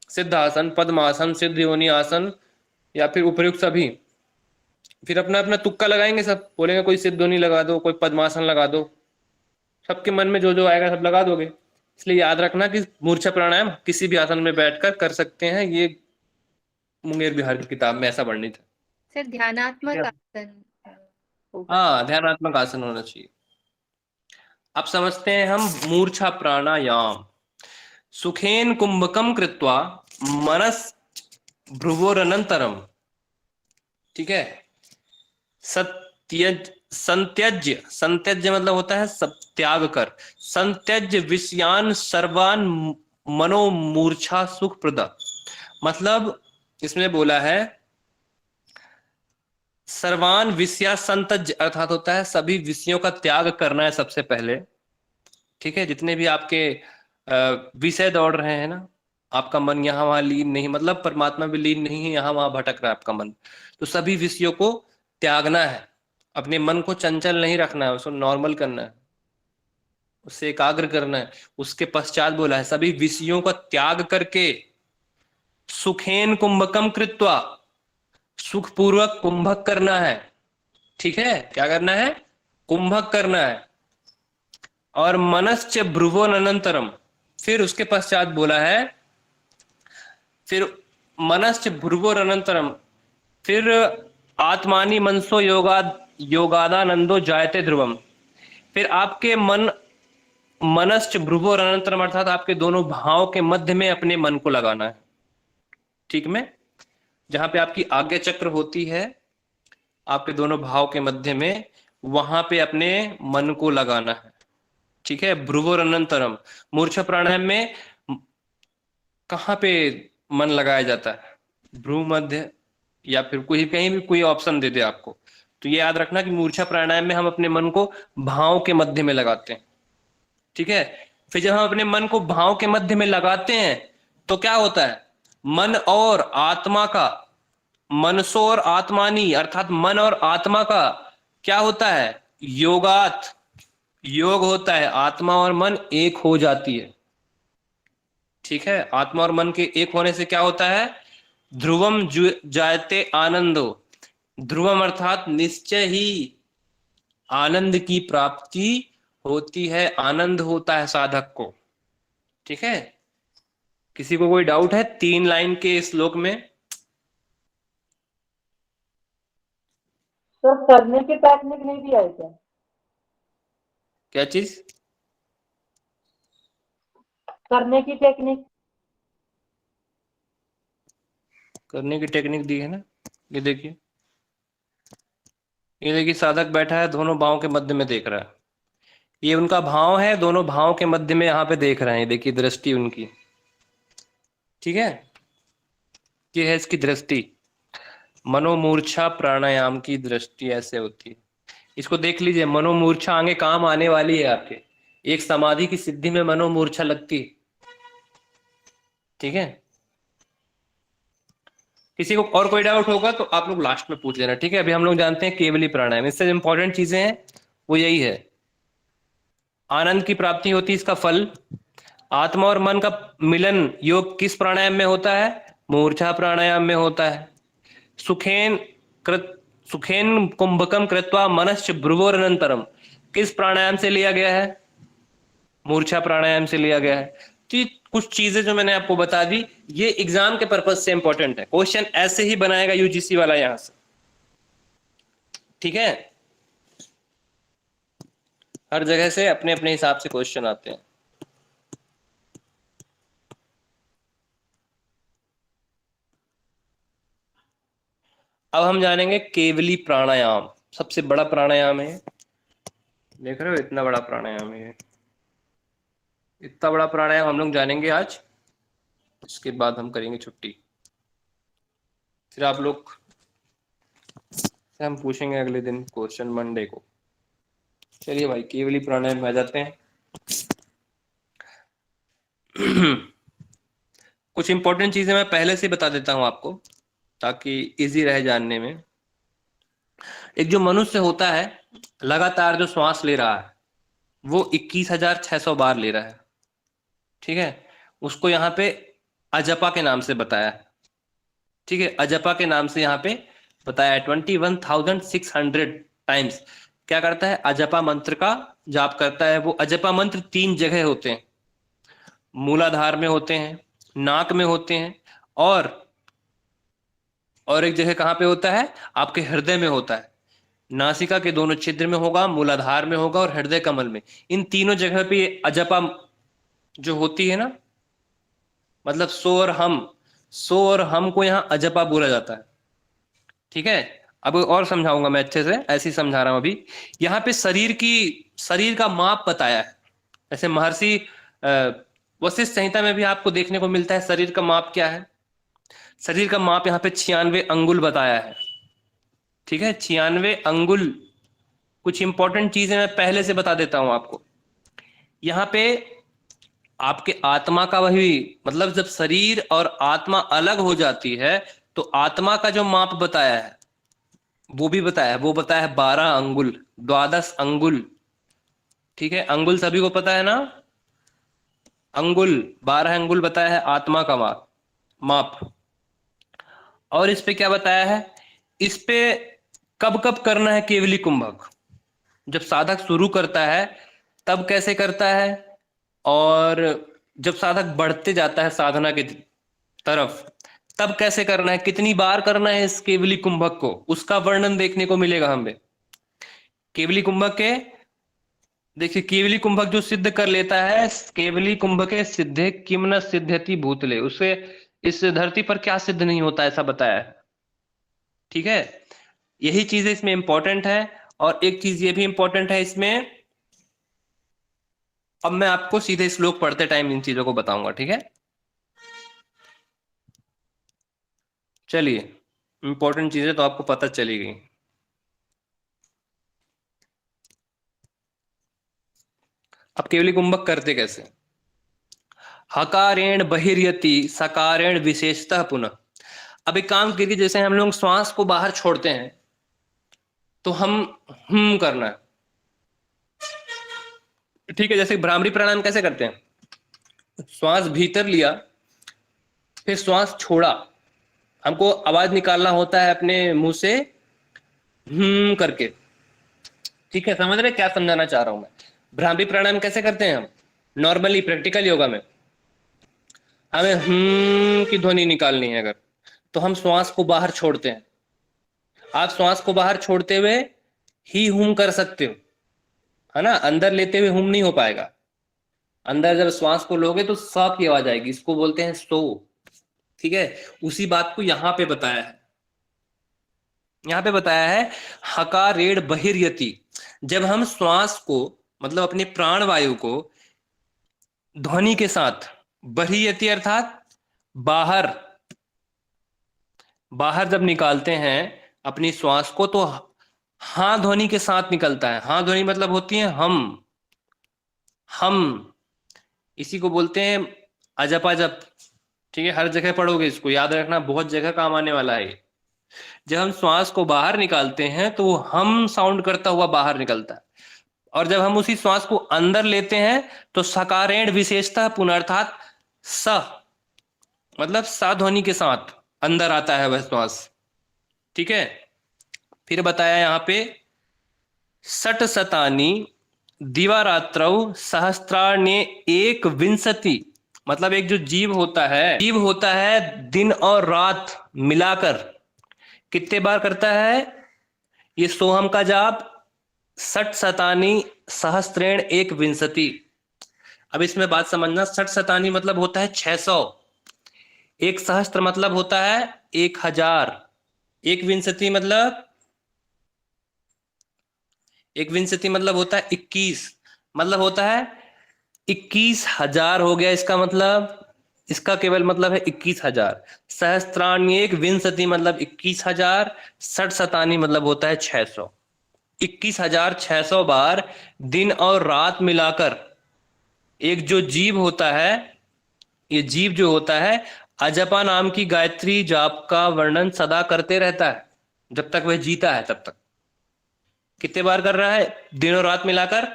सिद्धासन, पद्मासन, सिद्ध योनि आसन या फिर उपर्युक्त सभी। फिर अपना अपना तुक्का लगाएंगे, सब बोलेंगे कोई सिद्ध योनि लगा दो, कोई पद्मासन लगा दो। सबके मन में जो जो आएगा सब लगा दोगे। इसलिए याद रखना कि मूर्छा प्राणायाम किसी भी आसन में बैठकर कर सकते हैं। ये मुंगेर बिहार की किताब में ऐसा वर्णित है। सर ध्यानात्मक आसन होगा। हाँ, ध्यानात्मक आसन होना चाहिए। अब समझते हैं हम मूर्छा प्राणायाम। सुखेन कुंभकम कृत्वा मनस भ्रुवोरनंतरम, ठीक है। संत्यज्य, संत्यज्य मतलब होता है सब त्याग कर। संत्यज्य विषयान सर्वान मनो मूर्छा सुख प्रदा। मतलब इसमें बोला है सर्वान विषया संतज्य, अर्थात होता है सभी विषयों का त्याग करना है सबसे पहले, ठीक है। जितने भी आपके विषय दौड़ रहे हैं ना, आपका मन यहाँ वहां लीन नहीं, मतलब परमात्मा भी लीन नहीं है, यहाँ वहां भटक रहा है आपका मन। तो सभी विषयों को त्यागना है, अपने मन को चंचल नहीं रखना है, उसको नॉर्मल करना है, उससे एकाग्र करना है। उसके पश्चात बोला है सभी विषयों का त्याग करके सुखेन कुंभकम कृत्वा, सुख पूर्वक कुंभक करना है। ठीक है, क्या करना है? कुंभक करना है। और मनश्च भ्रुवोन अनंतरम, फिर उसके पश्चात बोला है, फिर मनश्च भ्रुवोर अनंतरम, फिर आत्मानी मनसो योगादानंदो जायते ध्रुवम, फिर आपके मनश्च भ्रुवोर अनंतरम अर्थात आपके दोनों भाव के मध्य में अपने मन को लगाना है। ठीक में, जहां पे आपकी आज्ञा चक्र होती है, आपके दोनों भाव के मध्य में, वहां पे अपने मन को लगाना है। ठीक है, भ्रुवोर अनंतरम। मूर्छा प्राणायाम में कहां पे मन लगाया जाता है? भ्रू मध्य, या फिर कोई कहीं भी कोई ऑप्शन दे दे आपको, तो ये याद रखना कि मूर्छा प्राणायाम में हम अपने मन को भाव के मध्य में लगाते हैं। ठीक है, फिर जब हम अपने मन को भाव के मध्य में लगाते हैं तो क्या होता है? मन और आत्मा का, मनसो और आत्मानी अर्थात मन और आत्मा का क्या होता है? योगात, योग होता है, आत्मा और मन एक हो जाती है। ठीक है, आत्मा और मन के एक होने से क्या होता है? ध्रुवम जायते आनंदो, ध्रुवम अर्थात निश्चय ही आनंद की प्राप्ति होती है, आनंद होता है साधक को। ठीक है, किसी को कोई डाउट है 3 लाइन के श्लोक में? सर करने की टेक्निक नहीं दिया है क्या? क्या चीज? करने की टेक्निक। करने की टेक्निक दी है ना, ये देखिए, ये देखिए साधक बैठा है, दोनों भावों के मध्य में देख रहा है, ये उनका भाव है, दोनों भाव के मध्य में यहाँ पे देख रहे हैं, देखिए दृष्टि उनकी। ठीक है, ये है इसकी दृष्टि, मनोमूर्छा प्राणायाम की दृष्टि ऐसे होती है। इसको देख लीजिए, मनोमूर्छा आगे काम आने वाली है आपके, एक समाधि की सिद्धि में मनोमूर्छा लगती है। ठीक है, किसी को और कोई डाउट होगा तो आप लोग लास्ट में पूछ लेना। ठीक है, अभी हम लोग जानते हैं केवली प्राणायाम, इससे इंपॉर्टेंट चीजें हैं वो यही है, आनंद की प्राप्ति होती है, इसका फल आत्मा और मन का मिलन योग किस प्राणायाम में होता है? मूर्छा प्राणायाम में होता है। सुखेन कुंभकम कृत्वा मनश्च भ्रुवोर अनंतरम किस प्राणायाम से लिया गया है? मूर्छा प्राणायाम से लिया गया है। तो ये कुछ चीजें जो मैंने आपको बता दी, ये एग्जाम के पर्पज से इंपॉर्टेंट है, क्वेश्चन ऐसे ही बनाएगा यूजीसी वाला यहां से। ठीक है, हर जगह से अपने अपने हिसाब से क्वेश्चन आते हैं। अब हम जानेंगे केवली प्राणायाम, सबसे बड़ा प्राणायाम है, देख रहे हो इतना बड़ा प्राणायाम है, इतना बड़ा प्राणायाम हम लोग जानेंगे आज, इसके बाद हम करेंगे छुट्टी, फिर आप लोग से हम पूछेंगे अगले दिन क्वेश्चन मंडे को। चलिए भाई, केवली प्राणायाम में आ जाते हैं। कुछ इंपॉर्टेंट चीजें मैं पहले से बता देता हूं आपको, ताकि इजी रहे जानने में। एक जो मनुष्य होता है, लगातार जो श्वास ले रहा है वो 21,600 बार ले रहा है। ठीक है, उसको यहाँ पे अजपा के नाम से बताया है। ठीक है, अजपा के नाम से यहाँ पे बताया है, 21,600 टाइम्स क्या करता है? अजपा मंत्र का जाप करता है। वो अजपा मंत्र 3 जगह होते हैं, मूलाधार में होते हैं, नाक में होते हैं, और एक जगह कहां पे होता है? आपके हृदय में होता है, नासिका के दोनों छिद्र में होगा, मूलाधार में होगा और हृदय कमल में। इन तीनों जगह पे अजपा जो होती है ना, मतलब सो और हम को यहाँ अजपा बोला जाता है। ठीक है, अब और समझाऊंगा मैं अच्छे से, ऐसे ही समझा रहा हूं अभी। यहाँ पे शरीर का माप बताया है, जैसे महर्षि वशिष्ठ संहिता में भी आपको देखने को मिलता है शरीर का माप क्या है। शरीर का माप यहाँ पे 96 अंगुल बताया है। ठीक है, 96 अंगुल। कुछ इंपॉर्टेंट चीजें मैं पहले से बता देता हूं आपको। यहाँ पे आपके आत्मा का वही, मतलब जब शरीर और आत्मा अलग हो जाती है तो आत्मा का जो माप बताया है वो भी बताया है, वो बताया है 12 अंगुल, 12 अंगुल। ठीक है, अंगुल सभी को पता है ना, अंगुल 12 अंगुल बताया है आत्मा का माप। और इस पे क्या बताया है, इस पे कब कब करना है केवली कुंभक, जब साधक शुरू करता है तब कैसे करता है, और जब साधक बढ़ते जाता है साधना की तरफ तब कैसे करना है, कितनी बार करना है इस केवली कुंभक को, उसका वर्णन देखने को मिलेगा हमें। केवली कुंभक के, देखिए केवली कुंभक जो सिद्ध कर लेता है, केवली कुंभके सिद्धे किम न सिद्ध्यति भूतले, उसे इस धरती पर क्या सिद्ध नहीं होता ऐसा बताया है। ठीक है, यही चीजें इसमें इंपॉर्टेंट है। और एक चीज ये भी इंपॉर्टेंट है इसमें, अब मैं आपको सीधे श्लोक पढ़ते टाइम इन चीजों को बताऊंगा। ठीक है, चलिए, इंपॉर्टेंट चीजें तो आपको पता चली गई। अब केवली कुंभक करते कैसे, हकारेण बहिर्यति सकारेण विशेषतः पुनः। अब एक काम कीजिए, जैसे हम लोग श्वास को बाहर छोड़ते हैं तो हम करना है। ठीक है, जैसे भ्रामरी प्राणायाम कैसे करते हैं, श्वास भीतर लिया फिर श्वास छोड़ा, हमको आवाज निकालना होता है अपने मुंह से करके। ठीक है, समझ रहे क्या समझाना चाह रहा हूं मैं। भ्रामरी प्राणायाम कैसे करते हैं हम, नॉर्मली प्रैक्टिकल योगा में हमें की ध्वनि निकालनी है अगर, तो हम श्वास को बाहर छोड़ते हैं। आप श्वास को बाहर छोड़ते हुए ही कर सकते हो, है ना, अंदर लेते हुए नहीं हो पाएगा। अंदर जब श्वास को लोगे तो स की आवाज आएगी, इसको बोलते हैं सो। ठीक है, उसी बात को यहां पे बताया है, यहां पे बताया है हकारेण बहिर्यति, जब हम श्वास को मतलब अपने प्राण वायु को ध्वनि के साथ, बहिर्यति अर्थात बाहर, बाहर जब निकालते हैं अपनी श्वास को तो हाँ ध्वनि के साथ निकलता है। हाँ ध्वनि मतलब होती है हम, इसी को बोलते हैं अजपाजप। ठीक है, हर जगह पढ़ोगे इसको, याद रखना, बहुत जगह काम आने वाला है। जब हम श्वास को बाहर निकालते हैं तो हम साउंड करता हुआ बाहर निकलता है, और जब हम उसी श्वास को अंदर लेते हैं तो सकारेण विशेषतः पुनर्थात स, मतलब सा ध्वनि के साथ अंदर आता है वह श्वास। ठीक है, फिर बताया यहां पे सट सतानी दिवारात्रौ सहस्त्राण्य एक विंशति, मतलब एक जो जीव होता है दिन और रात मिलाकर कितने बार करता है ये सोहम का जाप, सट सतानी सहस्त्रेण एक विंशति। अब इसमें बात समझना, सट सतानी मतलब होता है 600, एक सहस्त्र मतलब होता है 1000, एक विंशति मतलब होता है 21, मतलब होता है 21,000 हो गया इसका मतलब, इसका केवल मतलब है 21,000। सहस्त्राण्येक विंशति मतलब 21,000, सट सतानी मतलब होता है 600। 21,600 बार दिन और रात मिलाकर एक जो जीव होता है, ये जीव जो होता है अजपा नाम की गायत्री जाप का वर्णन सदा करते रहता है जब तक वह जीता है तब तक। कितने बार कर रहा है दिन और रात मिलाकर?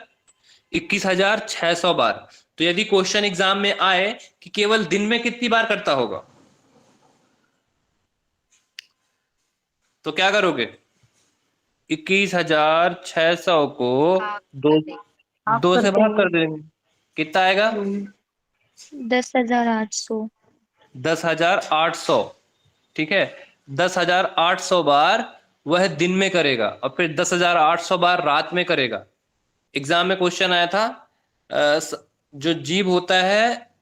21,600 बार। तो यदि क्वेश्चन एग्जाम में आए कि केवल दिन में कितनी बार करता होगा तो क्या करोगे? 21,600 को दो से भाग कर देंगे, कितना आएगा? 10,800। 10,800। ठीक है, 10,800 बार वह दिन में करेगा और फिर 10,800 बार रात में करेगा। एग्जाम में क्वेश्चन आया था जो जीव होता है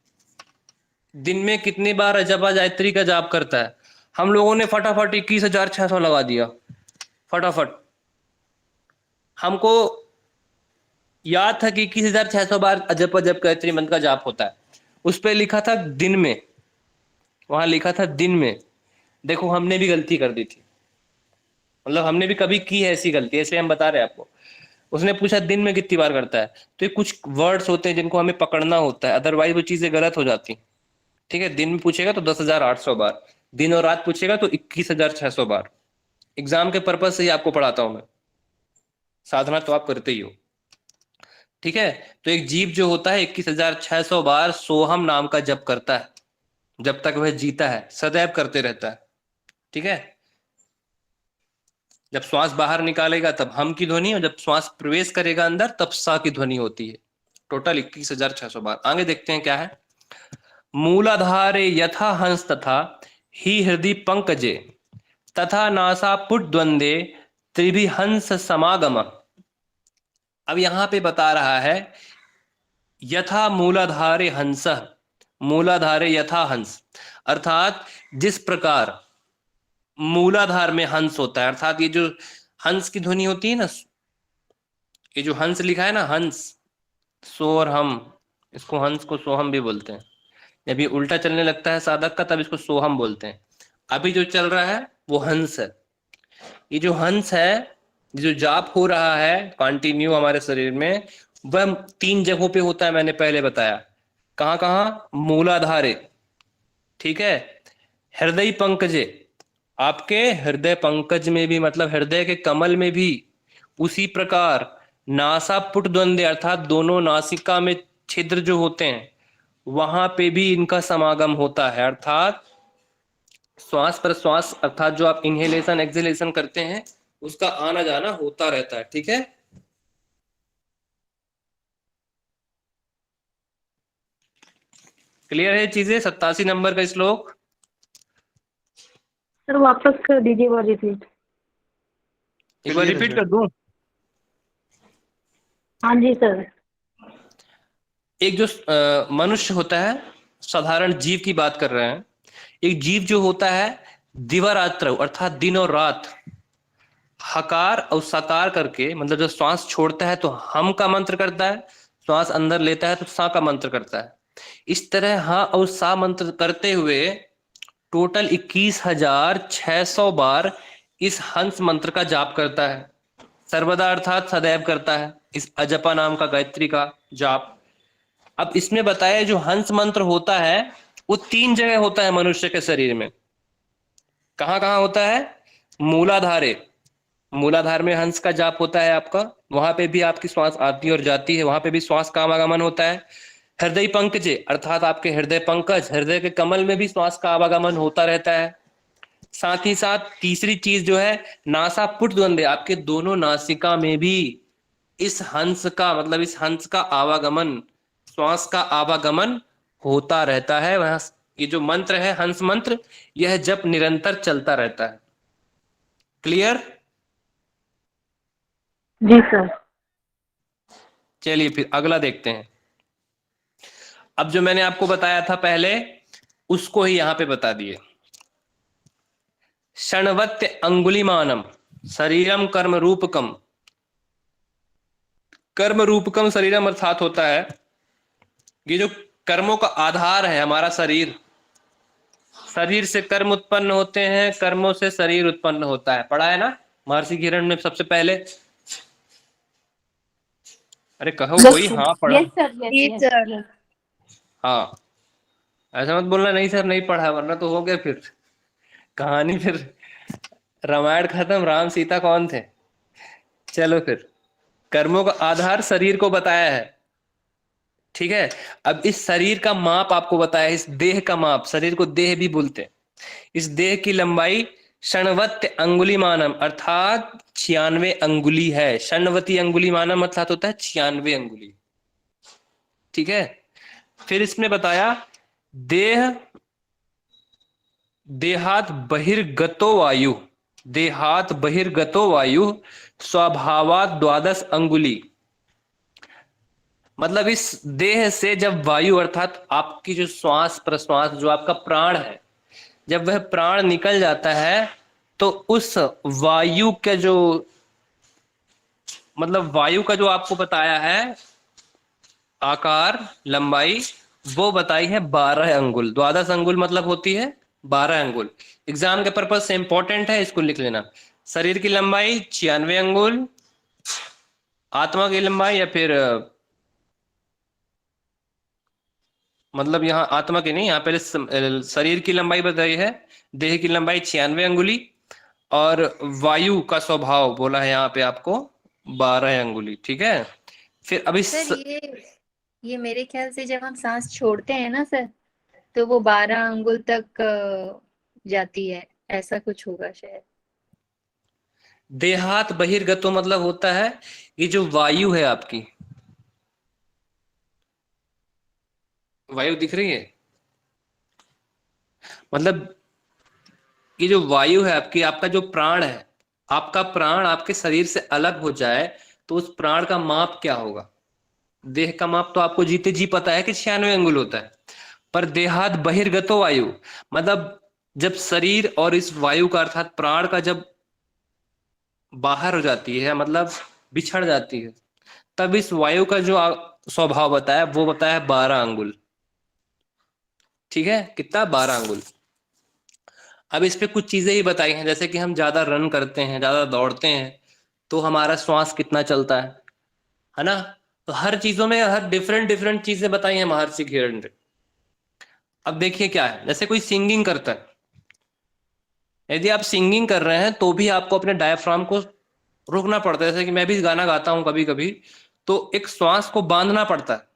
दिन में कितनी बार अजपा गायत्री का जाप करता है। हम लोगों ने फटाफट 21,600 लगा दिया, फटाफट। हमको याद था कि 21,600 बार अजप गायत्री मंत्र का जाप होता है, उस पर लिखा था दिन में, वहां लिखा था दिन में। देखो हमने भी गलती कर दी थी, मतलब हमने भी कभी की है ऐसी गलती, ऐसे हम बता रहे हैं आपको। उसने पूछा दिन में कितनी बार करता है, तो ये कुछ वर्ड्स होते हैं जिनको हमें पकड़ना होता है, अदरवाइज वो चीजें गलत हो जाती। ठीक है, दिन में पूछेगा तो 10,800 बार, दिन और रात पूछेगा तो 21,600 बार। एग्जाम के पर्पज से ही आपको पढ़ाता हूं मैं, साधना तो आप करते ही हो। ठीक है, तो एक जीव जो होता है 21,600 बार सोहम नाम का जप करता है, जब तक वह जीता है सदैव करते रहता है। ठीक है, जब श्वास बाहर निकालेगा तब हम की ध्वनि, और जब श्वास प्रवेश करेगा अंदर तब सा की ध्वनि होती है। टोटल 21,600 बार। आगे देखते हैं क्या है। मूलाधारे यथा हंस तथा ही हृदय पंकजे तथा नासा पुट द्वंदे त्रिभि हंस समागम। अब यहां पे बता रहा है यथा मूलाधारे हंस, मूलाधारे यथा हंस, अर्थात जिस प्रकार मूलाधार में हंस होता है, अर्थात ये जो हंस की ध्वनि होती है ना, ये जो हंस लिखा है ना, हंस सो और हम, इसको हंस को सोहम भी बोलते हैं। जब ये उल्टा चलने लगता है साधक का तब इसको सोहम बोलते हैं। अभी जो चल रहा है वो हंस है। ये जो हंस है, जो जाप हो रहा है कंटिन्यू हमारे शरीर में, वह 3 जगहों पे होता है, मैंने पहले बताया। कहाँ कहाँ? मूलाधारे, ठीक है, हृदय पंकजे, आपके हृदय पंकज में भी, मतलब हृदय के कमल में भी, उसी प्रकार नासा पुट द्वंद्व, अर्थात दोनों नासिका में छिद्र जो होते हैं वहां पे भी इनका समागम होता है। अर्थात श्वास प्रश्वास, अर्थात जो आप इनहेलेशन एक्सहेलेशन करते हैं उसका आना जाना होता रहता है। ठीक है, क्लियर है चीजें? 87 नंबर का श्लोक। सर वापस कर दीजिए वो रिपीट। एक बार रिपीट कर दूं? हाँ जी सर। एक जो मनुष्य होता है, साधारण जीव की बात कर रहे हैं, एक जीव जो होता है दिवारात्र, अर्थात दिन और रात, हकार और सकार करके, मतलब जब श्वास छोड़ता है तो हम का मंत्र करता है, श्वास अंदर लेता है तो सा का मंत्र करता है। इस तरह हा और सा मंत्र करते हुए टोटल 21,600 बार इस हंस मंत्र का जाप करता है, सर्वदा अर्थात सदैव करता है इस अजपा नाम का गायत्री का जाप। अब इसमें बताया जो हंस मंत्र होता है वो 3 जगह होता है मनुष्य के शरीर में। कहाँ कहाँ होता है? मूलाधारे, मूलाधार में हंस का जाप होता है आपका, वहां पे भी आपकी श्वास आती और जाती है, वहां पे भी श्वास का आवागमन होता है। हृदय पंकजे, अर्थात आपके हृदय पंकज, हृदय के कमल में भी श्वास का आवागमन होता रहता है। साथ ही साथ तीसरी चीज जो है नासा पुट द्वंद्व, आपके दोनों नासिका में भी इस हंस का, मतलब इस हंस का आवागमन, श्वास का आवागमन होता रहता है। वह ये जो मंत्र है हंस मंत्र, यह जप निरंतर चलता रहता है। क्लियर? जी सर। चलिए फिर अगला देखते हैं। अब जो मैंने आपको बताया था पहले उसको ही यहां पे बता दिए। क्षणवत्य अंगुलिमानम शरीरम कर्म रूपकम, कर्म रूपकम शरीरम अर्थात होता है ये जो कर्मों का आधार है हमारा शरीर, शरीर से कर्म उत्पन्न होते हैं, कर्मों से शरीर उत्पन्न होता है। पढ़ा है ना महर्षि किरण में सबसे पहले? अरे कहो कोई, हाँ पढ़ा। हाँ, ऐसा मत बोलना नहीं सर नहीं पढ़ा, वरना तो हो गया फिर कहानी, फिर रामायण खत्म, राम सीता कौन थे। चलो फिर, कर्मों का आधार शरीर को बताया है। ठीक है, अब इस शरीर का माप आपको बताया, इस देह का माप, शरीर को देह भी बोलते हैं। इस देह की लंबाई षणवत्य अंगुलिमानम, अर्थात 96 अंगुली है। षणवती अंगुलिमानम अर्थात होता है 96 अंगुली। ठीक है, फिर इसने बताया देह, देहात बहिर्गतो वायु, देहात बहिर्गतो वायु स्वभावात 12 अंगुली, मतलब इस देह से जब वायु, अर्थात आपकी जो श्वास प्रश्वास, जो आपका प्राण है, जब वह प्राण निकल जाता है तो उस वायु के जो, मतलब वायु का जो आपको बताया है आकार, लंबाई, वो बताई है 12 अंगुल। 12 अंगुल मतलब होती है 12 अंगुल। एग्जाम के पर्पज से इंपॉर्टेंट है, इसको लिख लेना। शरीर की लंबाई 96 अंगुल, आत्मा की लंबाई या फिर मतलब यहाँ आत्मा की नहीं, यहाँ पहले शरीर की लंबाई बताई है। देह की लंबाई 96 अंगुली और वायु का स्वभाव बोला है यहाँ पे आपको 12 अंगुली। ठीक है, फिर अभी सर ये मेरे ख्याल से जब हम सांस छोड़ते हैं ना सर, तो वो 12 अंगुल तक जाती है, ऐसा कुछ होगा शायद। देहात बहिर्गतो मतलब होता है ये जो वायु है आपकी, वायु दिख रही है, मतलब ये जो वायु है आपकी, आपका जो प्राण है, आपका प्राण आपके शरीर से अलग हो जाए तो उस प्राण का माप क्या होगा। देह का माप तो आपको जीते जी पता है कि 96 अंगुल होता है, पर देहात बहिर्गतो वायु मतलब जब शरीर और इस वायु का अर्थात प्राण का जब बाहर हो जाती है, मतलब बिछड़ जाती है, तब इस वायु का जो स्वभाव बताया वो बताया 12 अंगुल। ठीक है, कितना 12 अंगुल। अब इस पे कुछ चीजें ही बताई हैं, जैसे कि हम ज्यादा रन करते हैं, ज्यादा दौड़ते हैं तो हमारा श्वास कितना चलता है ना। तो हर चीजों में हर डिफरेंट डिफरेंट चीजें बताई हैं महर्षि किरण ने। अब देखिए क्या है, जैसे कोई सिंगिंग करता है, यदि आप सिंगिंग कर रहे हैं तो भी आपको अपने डायफ्राम को रोकना पड़ता है। जैसे कि मैं भी गाना गाता हूं कभी कभी, तो एक श्वास को बांधना पड़ता है,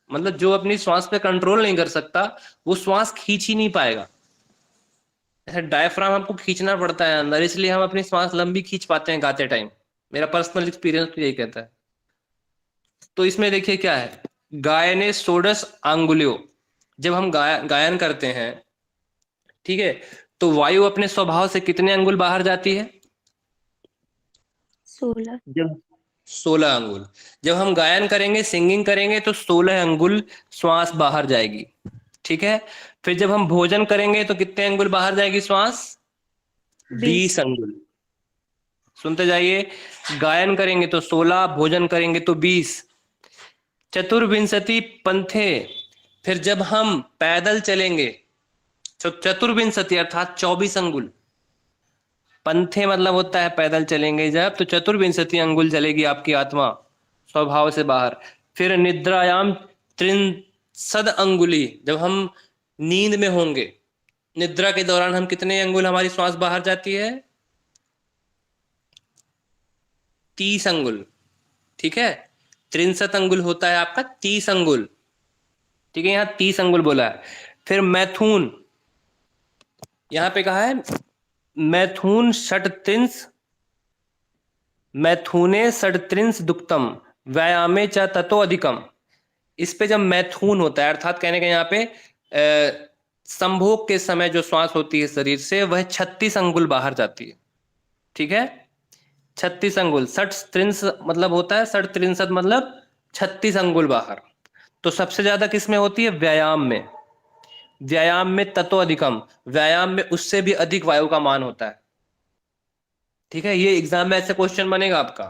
मतलब जो अपनी श्वास पे कंट्रोल नहीं कर सकता वो श्वास खींच ही नहीं पाएगा। ऐसे डायफ्राम हमको खींचना पड़ता है अंदर, इसलिए हम अपनी श्वास लंबी खींच पाते हैं गाते टाइम। मेरा पर्सनल एक्सपीरियंस तो यही कहता है। तो इसमें देखिए क्या है, गायने षोडश अंगुलियों, जब हम गायन करते हैं, ठीक है, तो वायु अपने स्वभाव से कितने अंगुल बाहर जाती है? 16। जब 16 अंगुल। जब हम गायन करेंगे, सिंगिंग करेंगे तो 16 अंगुल श्वास बाहर जाएगी। ठीक है, फिर जब हम भोजन करेंगे तो कितने अंगुल बाहर जाएगी श्वास? 20 अंगुल। सुनते जाइए, गायन करेंगे तो 16, भोजन करेंगे तो 20, चतुर्विंशति पंथे। फिर जब हम पैदल चलेंगे तो चतुर्विंशति अर्थात 24 अंगुल। पंथे मतलब होता है पैदल चलेंगे जब, तो चतुर्विंशति अंगुल चलेगी आपकी आत्मा स्वभाव से बाहर। फिर निद्रायाम त्रिंशद अंगुली, जब हम नींद में होंगे, निद्रा के दौरान हम कितने अंगुल हमारी श्वास बाहर जाती है? 30 अंगुल। ठीक है, 63 अंगुल होता है आपका 30 अंगुल। ठीक है, यहाँ 30 अंगुल बोला है। फिर मैथुन, यहां पे कहा है मैथुन षट्त्रिंश, मैथुने षट्त्रिंश दुक्तम व्यायामे च ततो अधिकम। इस पे जब मैथुन होता है, अर्थात कहने का यहाँ पे संभोग के समय जो श्वास होती है शरीर से, वह 36 अंगुल बाहर जाती है। ठीक है, 36 अंगुल। षट्त्रिंश मतलब होता है, षट्त्रिंशद मतलब 36 अंगुल बाहर। तो सबसे ज्यादा किस में होती है? व्यायाम में। व्यायाम में ततो अधिकम, व्यायाम में उससे भी अधिक वायु का मान होता है। ठीक है, ये एग्जाम में ऐसे क्वेश्चन बनेगा आपका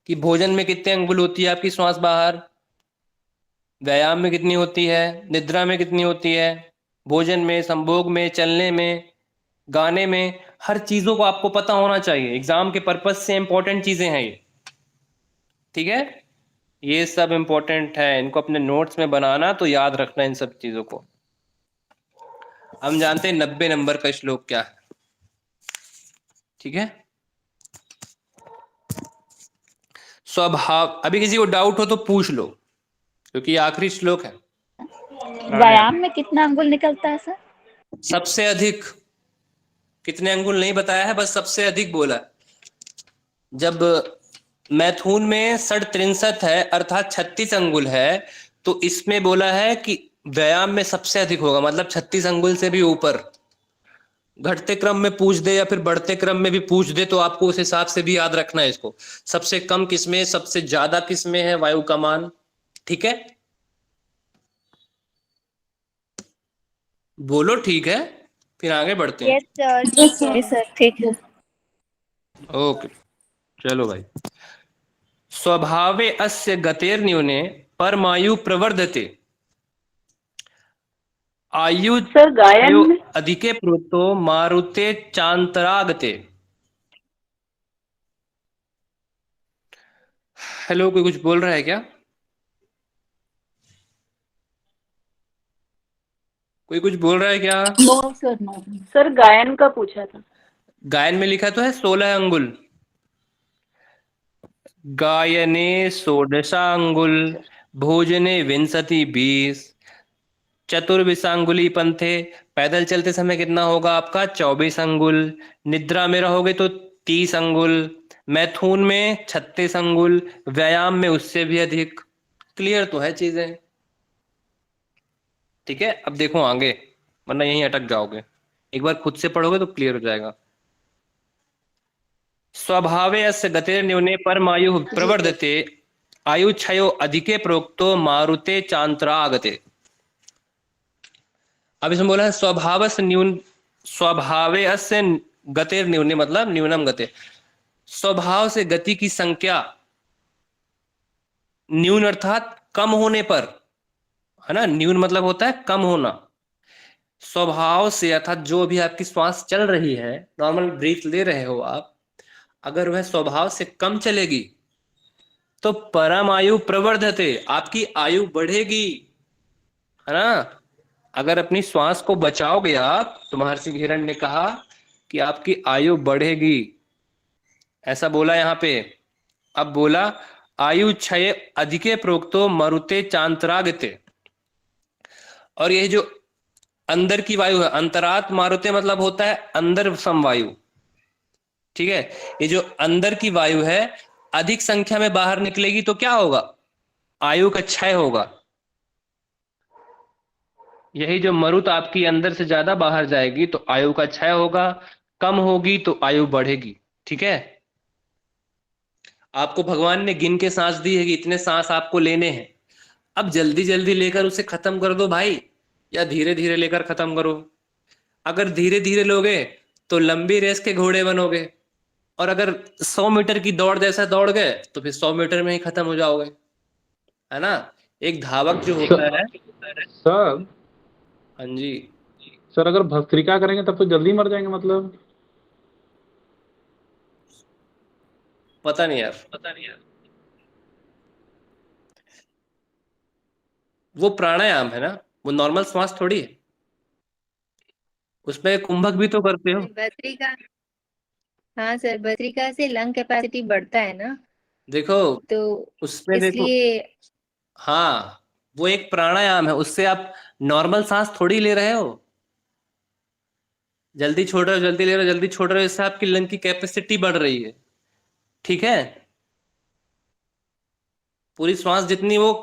कि भोजन में कितने अंगुल होती है आपकी श्वास बाहर, व्यायाम में कितनी होती है, निद्रा में कितनी होती है, भोजन में, संभोग में, चलने में, गाने में, हर चीजों को आपको पता होना चाहिए। एग्जाम के पर्पज से इंपॉर्टेंट चीजें हैं ये। ठीक है, ये सब इंपॉर्टेंट है, इनको अपने नोट्स में बनाना, तो याद रखना इन सब चीजों को। हम जानते हैं 90 नंबर का श्लोक क्या है। ठीक है, स्वभाव। अभी किसी को डाउट हो तो पूछ लो, क्योंकि ये आखिरी श्लोक है। व्यायाम में कितना अंगुल निकलता है सर? सबसे अधिक। कितने अंगुल नहीं बताया है, बस सबसे अधिक बोला। जब मैथुन में 63 है अर्थात 36 अंगुल है, तो इसमें बोला है कि व्यायाम में सबसे अधिक होगा, मतलब 36 अंगुल से भी ऊपर। घटते क्रम में पूछ दे या फिर बढ़ते क्रम में भी पूछ दे तो आपको उस हिसाब से भी याद रखना है इसको। सबसे कम किसमें, सबसे ज्यादा किसमें है वायु का मान। ठीक है, बोलो ठीक है, फिर आगे बढ़ते हैं। यस सर, ठीक है। ओके, चलो भाई। स्वभावे अस्य गतेर्न्यूने परमायु प्रवर्धते, आयु सर गायन में अधिके प्रोतो मारुते चांतरागते। हेलो, कोई कुछ बोल रहा है क्या? कोई कुछ बोल रहा है क्या? नो सर, नो सर, गायन का पूछा था। गायन में लिखा तो है 16 अंगुल। गायने 16 अंगुल, भोजने विंशति 20, चतुर्विशांगुली पंथे। पैदल चलते समय कितना होगा आपका? 24 अंगुल। निद्रा में रहोगे तो 30 अंगुल। मैथुन में 36 अंगुल। व्यायाम में उससे भी अधिक। क्लियर तो है चीजें? ठीक है, अब देखो आगे, वरना यहीं अटक जाओगे। एक बार खुद से पढ़ोगे तो क्लियर हो जाएगा। स्वभावे अस्य गतिर्न्यूने परमायु प्रवर्धते, आयु क्षयो अधिके प्रोक्तो मारुते चांत्रागते। अब इसमें बोला है स्वभावे अस्य गतिर्न्यूने, मतलब न्यूनम गति। स्वभाव से गति की संख्या न्यून अर्थात कम होने पर, है ना। न्यून मतलब होता है कम होना। स्वभाव से अर्थात जो भी आपकी श्वास चल रही है, नॉर्मल ब्रीथ ले रहे हो आप, अगर वह स्वभाव से कम चलेगी तो परम आयु प्रवर्धते, आपकी आयु बढ़ेगी, है ना। अगर अपनी श्वास को बचाओगे आप, तो महर्षि हिरण्य ने कहा कि आपकी आयु बढ़ेगी, ऐसा बोला यहां पे। अब बोला आयु क्षय अधिके प्रोक्तो मरुते चांतरागते। और ये जो अंदर की वायु है, अंतरात मारुते मतलब होता है अंदर समवायु, ठीक है। ये जो अंदर की वायु है अधिक संख्या में बाहर निकलेगी तो क्या होगा? आयु का क्षय होगा। यही जो मरुत आपकी अंदर से ज्यादा बाहर जाएगी तो आयु का क्षय होगा, कम होगी तो आयु बढ़ेगी, ठीक है। आपको भगवान ने गिन के सांस दी है कि इतने सांस आपको लेने हैं। अब जल्दी जल्दी लेकर उसे खत्म कर दो भाई, या धीरे धीरे लेकर खत्म करो। अगर धीरे धीरे लोगे तो लंबी रेस के घोड़े बनोगे, और अगर 100 मीटर की दौड़ जैसा दौड़ गए तो फिर 100 मीटर में ही खत्म हो जाओगे, है ना। एक धावक जो होता है। सर हाँ जी। सर, अगर भस्त्रिका करेंगे तब तो जल्दी मर जाएंगे मतलब। पता नहीं यार, वो प्राणायाम है ना, वो नॉर्मल श्वास थोड़ी है। उसमें कुंभक भी तो करते हो। भस्त्रिका, हाँ सर, भस्त्रिका से लंग कैपेसिटी बढ़ता है ना, देखो तो उसमें देखो, इसलिए। हाँ वो एक प्राणायाम है, उससे आप नॉर्मल सांस थोड़ी ले रहे हो। जल्दी छोड़ रहे हो, जल्दी ले रहे हो, जल्दी छोड़ रहे हो, इससे आपकी लंग की कैपेसिटी बढ़ रही है, ठीक है। पूरी श्वास जितनी वो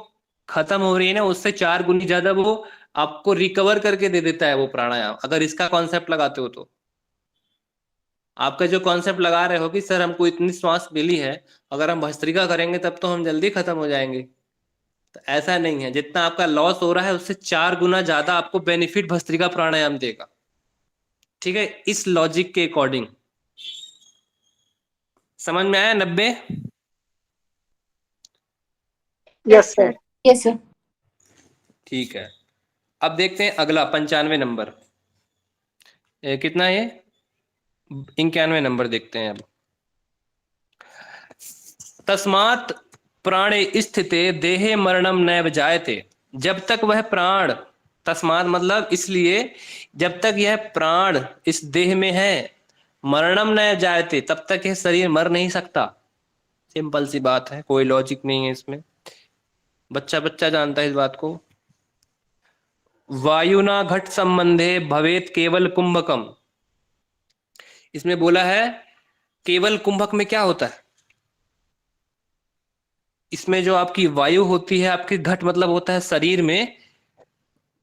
खत्म हो रही है ना, उससे 4 गुनी ज्यादा वो आपको रिकवर करके दे देता है वो प्राणायाम, अगर इसका कॉन्सेप्ट लगाते हो तो। आपका जो कॉन्सेप्ट लगा रहे हो कि सर हमको इतनी श्वास मिली है, अगर हम भस्त्रिका करेंगे तब तो हम जल्दी खत्म हो जाएंगे, तो ऐसा नहीं है। जितना आपका लॉस हो रहा है उससे 4 गुना ज्यादा आपको बेनिफिट भस्त्रिका प्राणायाम देगा, ठीक है। इस लॉजिक के अकॉर्डिंग समझ में आया? 90? Yes sir. Yes sir. ठीक है। अब देखते हैं अगला 95 नंबर। कितना है ये? 91 नंबर देखते हैं अब। तस्मात् प्राणे स्थिते देहे मरणम नैव जायते। जब तक वह प्राण, तस्मात् मतलब इसलिए, जब तक यह प्राण इस देह में है, मरणम नैव जायते, तब तक यह शरीर मर नहीं सकता। सिंपल सी बात है, कोई लॉजिक नहीं है इसमें, बच्चा बच्चा जानता है इस बात को। वायुना घट संबंधे भवेत केवल कुंभकम। इसमें बोला है केवल कुंभक में क्या होता है? इसमें जो आपकी वायु होती है, आपकी घट मतलब होता है शरीर में,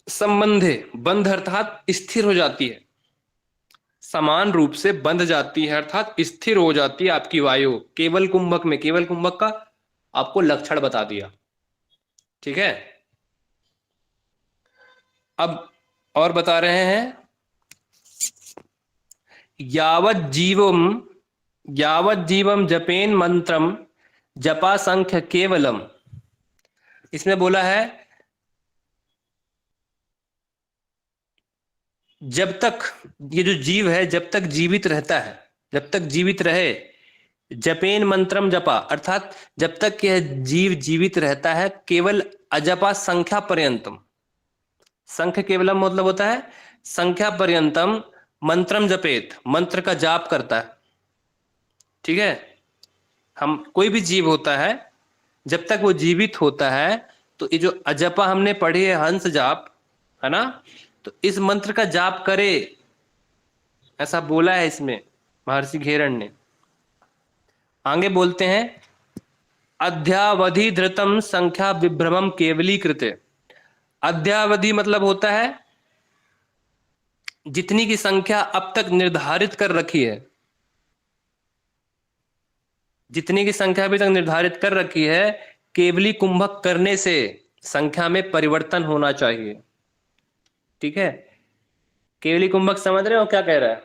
संबंधे बंध अर्थात स्थिर हो जाती है, समान रूप से बंध जाती है अर्थात स्थिर हो जाती है आपकी वायु केवल कुंभक में। केवल कुंभक का आपको लक्षण बता दिया, ठीक है। अब और बता रहे हैं, यावत जीवम जपेन मंत्रम जपा संख्य केवलम। इसमें बोला है जब तक ये जो जीव है जब तक जीवित रहता है, जब तक जीवित रहे जपेन मंत्रम जपा, अर्थात जब तक यह जीव जीवित रहता है केवल अजपा संख्या पर्यंतम, संख्या केवलम मतलब होता है संख्या पर्यंतम मंत्रम जपेत, मंत्र का जाप करता है। ठीक है, हम कोई भी जीव होता है जब तक वो जीवित होता है तो ये जो अजपा हमने पढ़ी है हंस जाप, है ना, तो इस मंत्र का जाप करे, ऐसा बोला है इसमें महर्षि घेरण ने। आगे बोलते हैं अध्यावधि धृतम संख्या विभ्रमम केवलीकृते। अध्यावधि मतलब होता है जितनी की संख्या अब तक निर्धारित कर रखी है, जितनी की संख्या अभी तक निर्धारित कर रखी है, केवली कुंभक करने से संख्या में परिवर्तन होना चाहिए। ठीक है, केवली कुंभक समझ रहे हो क्या कह रहा है?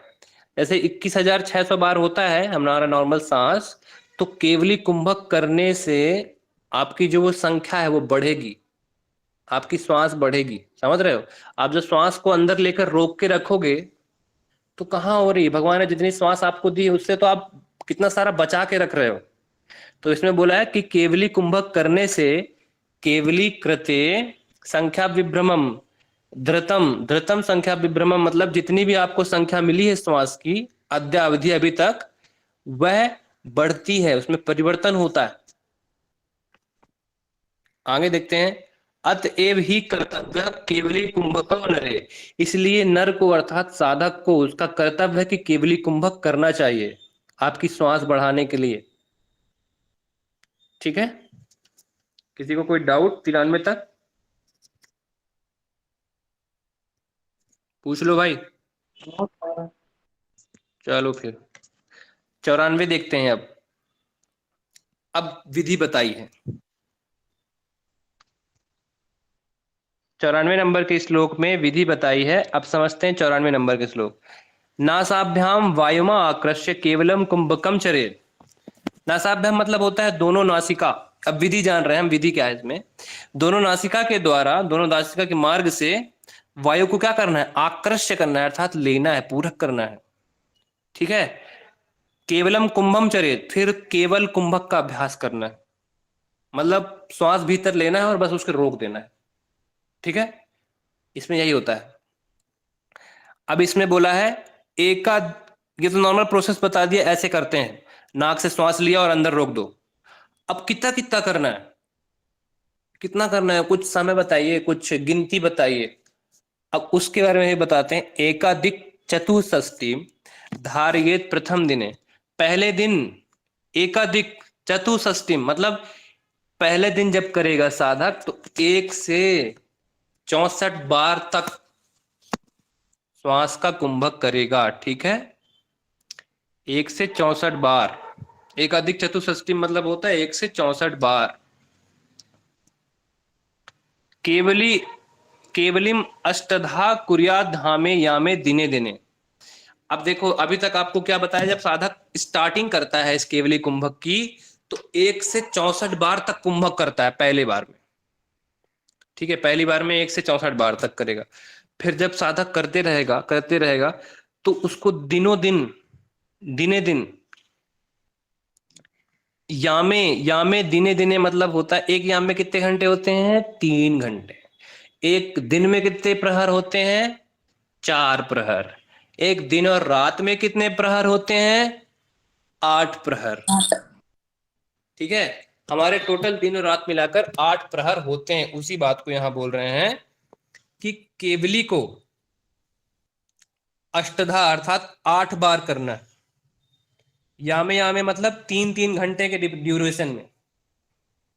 जैसे 21,600 बार होता है हमारा नॉर्मल सांस, तो केवली कुंभक करने से आपकी जो वो संख्या है वो बढ़ेगी, आपकी श्वास बढ़ेगी। समझ रहे हो? आप जो श्वास को अंदर लेकर रोक के रखोगे तो कहाँ हो रही, भगवान ने जितनी श्वास आपको दी उससे तो आप कितना सारा बचा के रख रहे हो। तो इसमें बोला है कि केवली कुंभक करने से केवली कृते संख्या विभ्रमम धृतम, धृतम संख्या विभ्रमम मतलब जितनी भी आपको संख्या मिली है श्वास की अद्यावधि अभी तक, वह बढ़ती है, उसमें परिवर्तन होता है। आगे देखते हैं अतएव ही कर्तव्य केवली कुंभक नरे, इसलिए नर को अर्थात साधक को उसका कर्तव्य है कि केवली कुंभक करना चाहिए आपकी श्वास बढ़ाने के लिए। ठीक है, किसी को कोई डाउट 93 तक? पूछ लो भाई। चलो फिर 94 देखते हैं। अब विधि बताई है 94 नंबर के श्लोक में विधि बताई है। अब समझते हैं 94 नंबर के श्लोक। नासाभ्याम वायुमा आकृष्य केवलम कुंभकम चरेत। नासाभ्याम मतलब होता है दोनों नासिका। अब विधि जान रहे हैं हम, विधि क्या है इसमें। दोनों नासिका के द्वारा, दोनों नासिका के मार्ग से वायु को क्या करना है? आकृष्य करना है, अर्थात लेना है, पूरक करना है। ठीक है, केवलम कुंभम चरेत, फिर केवल कुंभक का अभ्यास करना है, मतलब श्वास भीतर लेना है और बस उसको रोक देना है। ठीक है, इसमें यही होता है। अब इसमें बोला है एका, ये तो नॉर्मल प्रोसेस बता दिया, ऐसे करते हैं, नाक से श्वास लिया और अंदर रोक दो। अब कितना कितना करना है, कितना करना है, कुछ समय बताइए, कुछ गिनती बताइए। अब उसके बारे में बताते हैं। एकाधिक चतुष्षष्टि धारयेत प्रथम दिने, पहले दिन एकाधिक चतुष्षष्टि मतलब पहले दिन जब करेगा साधक तो 1 से 64 बार तक श्वास का कुंभक करेगा। ठीक है, 1 से 64 बार, एकाधिक चतुष्षष्टि मतलब होता है 1 से 64 बार। केवलिम अष्टधा कुर्यात धामे यामे दिने दिने। अब देखो, अभी तक आपको क्या बताया, जब साधक स्टार्टिंग करता है इस केवली कुंभक की तो 1 से 64 बार तक कुंभक करता है पहले बार में। ठीक है, पहली बार में 1 से 64 बार तक करेगा। फिर जब साधक करते रहेगा तो उसको दिनों दिन, दिने दिन, यामे दिने दिने मतलब होता है एक याम में कितने घंटे होते हैं? 3 घंटे। एक दिन में कितने प्रहर होते हैं? 4 प्रहर। एक दिन और रात में कितने प्रहर होते हैं? 8 प्रहर। ठीक है, हमारे टोटल दिन और रात मिलाकर 8 प्रहर होते हैं। उसी बात को यहां बोल रहे हैं कि केवली को अष्टधा अर्थात 8 बार करना है। यामे मतलब 3-3 घंटे के ड्यूरेशन में।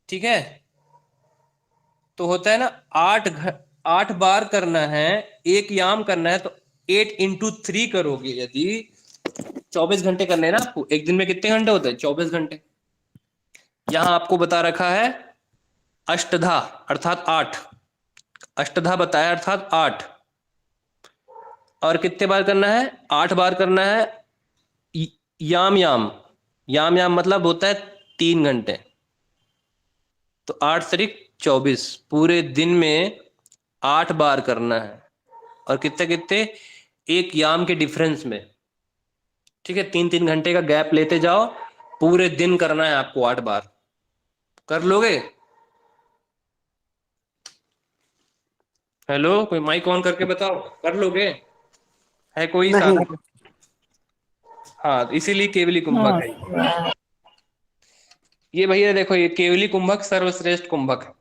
ठीक है, तो होता है ना 8 बार करना है, एक याम करना है तो 8 into 3 करोगे यदि 24 घंटे करने ना आपको। एक दिन में कितने घंटे होते हैं? 24 घंटे। यहां आपको बता रखा है अष्टधा अर्थात 8, अष्टधा बताया अर्थात 8। और कितने बार करना है? 8 बार करना है। याम मतलब होता है 3 घंटे, तो 8 तारीख 24, पूरे दिन में 8 बार करना है। और कितने एक याम के डिफरेंस में। ठीक है, 3-3 घंटे का गैप लेते जाओ पूरे दिन करना है आपको 8 बार। कर लोगे? हेलो, कोई माइक ऑन करके बताओ, कर लोगे? है कोई नहीं। साथ? हाँ, इसीलिए केवली कुंभक है। ये भैया देखो, ये केवली कुंभक सर्वश्रेष्ठ कुंभक है।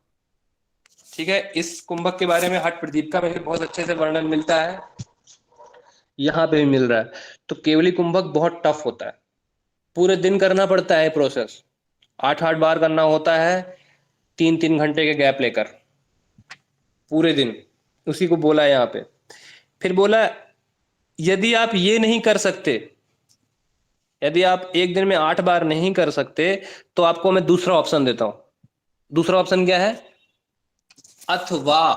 ठीक है, इस कुंभक के बारे में हठ प्रदीपिका में भी बहुत अच्छे से वर्णन मिलता है, यहाँ पे भी मिल रहा है। तो केवली कुंभक बहुत टफ होता है, पूरे दिन करना पड़ता है प्रोसेस, 8 बार करना होता है, 3 घंटे के गैप लेकर पूरे दिन, उसी को बोला है यहाँ पे। फिर बोला यदि आप ये नहीं कर सकते, यदि आप एक दिन में 8 बार नहीं कर सकते, तो आपको मैं दूसरा ऑप्शन देता हूं। दूसरा ऑप्शन क्या है? अथवा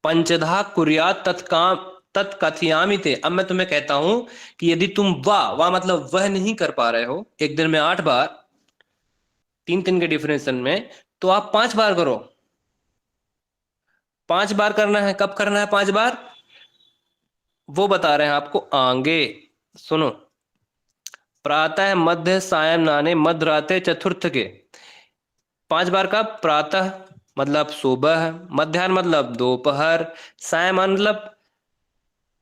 पंचधा कुर्यात तत्काम तत्कथयामि ते। अब मैं तुम्हें कहता हूं कि यदि तुम वाह मतलब वह नहीं कर पा रहे हो एक दिन में 8 बार, 3 के डिफरेंशन में, तो आप 5 बार करो। 5 बार करना है। कब करना है 5 बार? वो बता रहे हैं आपको आगे, सुनो। प्रातः मध्य सायं नाने मध्य राते चतुर्थ के। 5 बार का प्रातः मतलब सुबह, मध्याह्न मतलब दोपहर, सायं मतलब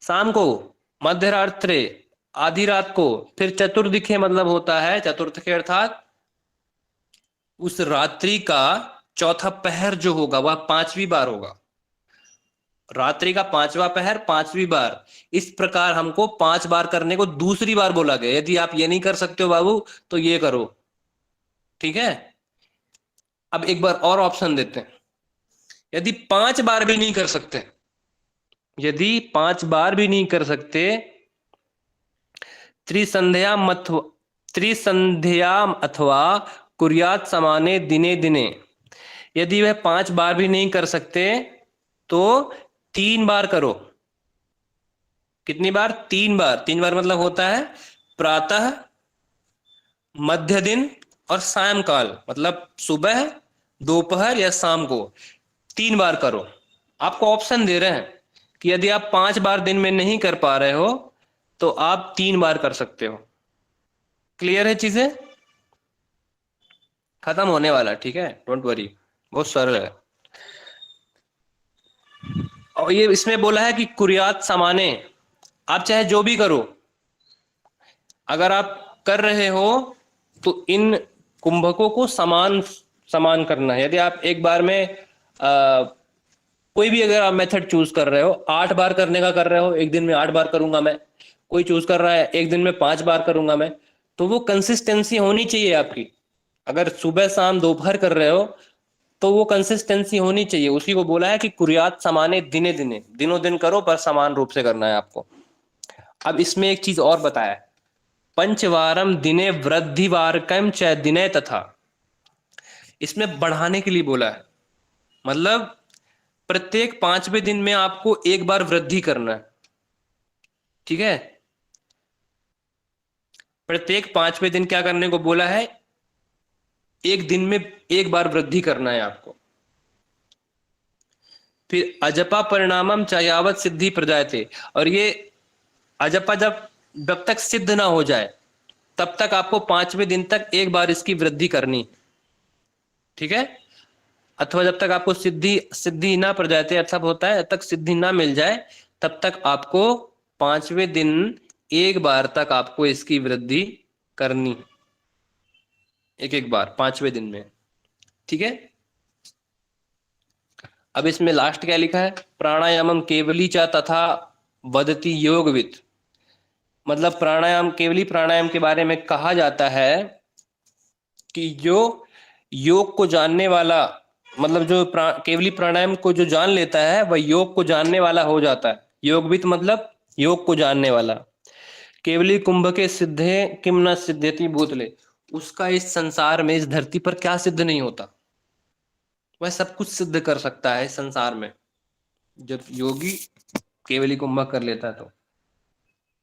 शाम को, मध्य रात्रि आधी रात को, फिर चतुर्दिके मतलब होता है चतुर्थ के अर्थात उस रात्रि का चौथा पहर जो होगा वह 5वीं बार होगा। रात्रि का 5वां पहर 5वीं बार। इस प्रकार हमको 5 बार करने को दूसरी बार बोला गया। यदि आप ये नहीं कर सकते हो बाबू तो ये करो। ठीक है, अब एक बार और ऑप्शन देते हैं। यदि 5 बार भी नहीं कर सकते, यदि 5 बार भी नहीं कर सकते, त्रिसंध्याम अथवा कुर्यात समाने दिने दिने। यदि वह 5 बार भी नहीं कर सकते तो 3 बार करो। कितनी बार? 3 बार। 3 बार मतलब होता है प्रातः, मध्य दिन और सायंकाल, मतलब सुबह, दोपहर या शाम को 3 बार करो। आपको ऑप्शन दे रहे हैं कि यदि आप 5 बार दिन में नहीं कर पा रहे हो तो आप 3 बार कर सकते हो। क्लियर है चीजें? खत्म होने वाला, ठीक है, डोंट वरी, बहुत सरल है। और ये इसमें बोला है कि कुर्यात समाने, आप चाहे जो भी करो, अगर आप कर रहे हो तो इन कुंभकों को समान समान करना है। यदि आप एक बार में कोई भी अगर आप मेथड चूज कर रहे हो, 8 बार करने का कर रहे हो, एक दिन में 8 बार करूंगा मैं, कोई चूज कर रहा है एक दिन में 5 बार करूंगा मैं, तो वो कंसिस्टेंसी होनी चाहिए आपकी। अगर सुबह शाम दोपहर कर रहे हो तो वो कंसिस्टेंसी होनी चाहिए। उसी को बोला है कि कुर्यात समाने दिने दिने, दिनों दिन करो पर समान रूप से करना है आपको। अब इसमें एक चीज और बताया है, पंचवारम दिने वृद्धिवारकम च दिने तथा। इसमें बढ़ाने के लिए बोला है, मतलब प्रत्येक 5वें दिन में आपको एक बार वृद्धि करना है। ठीक है, प्रत्येक 5वें दिन क्या करने को बोला है? एक दिन में एक बार वृद्धि करना है आपको। फिर अजपा परिणामम चायावत सिद्धि प्रजायते, और ये अजपा जब तक सिद्ध ना हो जाए तब तक आपको 5वें दिन तक एक बार इसकी वृद्धि करनी। ठीक है, अथवा जब तक आपको सिद्धि ना प्रजायते अर्थात होता है, जब तक सिद्धि ना मिल जाए तब तक आपको 5वें दिन एक बार तक आपको इसकी वृद्धि करनी, एक बार 5वें दिन में। ठीक है, अब इसमें लास्ट क्या लिखा है? प्राणायामम केवली चा तथा वदति योगविद। मतलब प्राणायाम, केवली प्राणायाम के बारे में कहा जाता है कि जो योग को जानने वाला, मतलब जो केवली प्राणायाम को जो जान लेता है वह योग को जानने वाला हो जाता है। योगविद मतलब योग को जानने वाला। केवली कुंभ के सिद्धे किम न सिद्धति भूतले, उसका इस संसार में, इस धरती पर क्या सिद्ध नहीं होता, वह सब कुछ सिद्ध कर सकता है इस संसार में, जब योगी केवली कुंभ कर लेता है तो।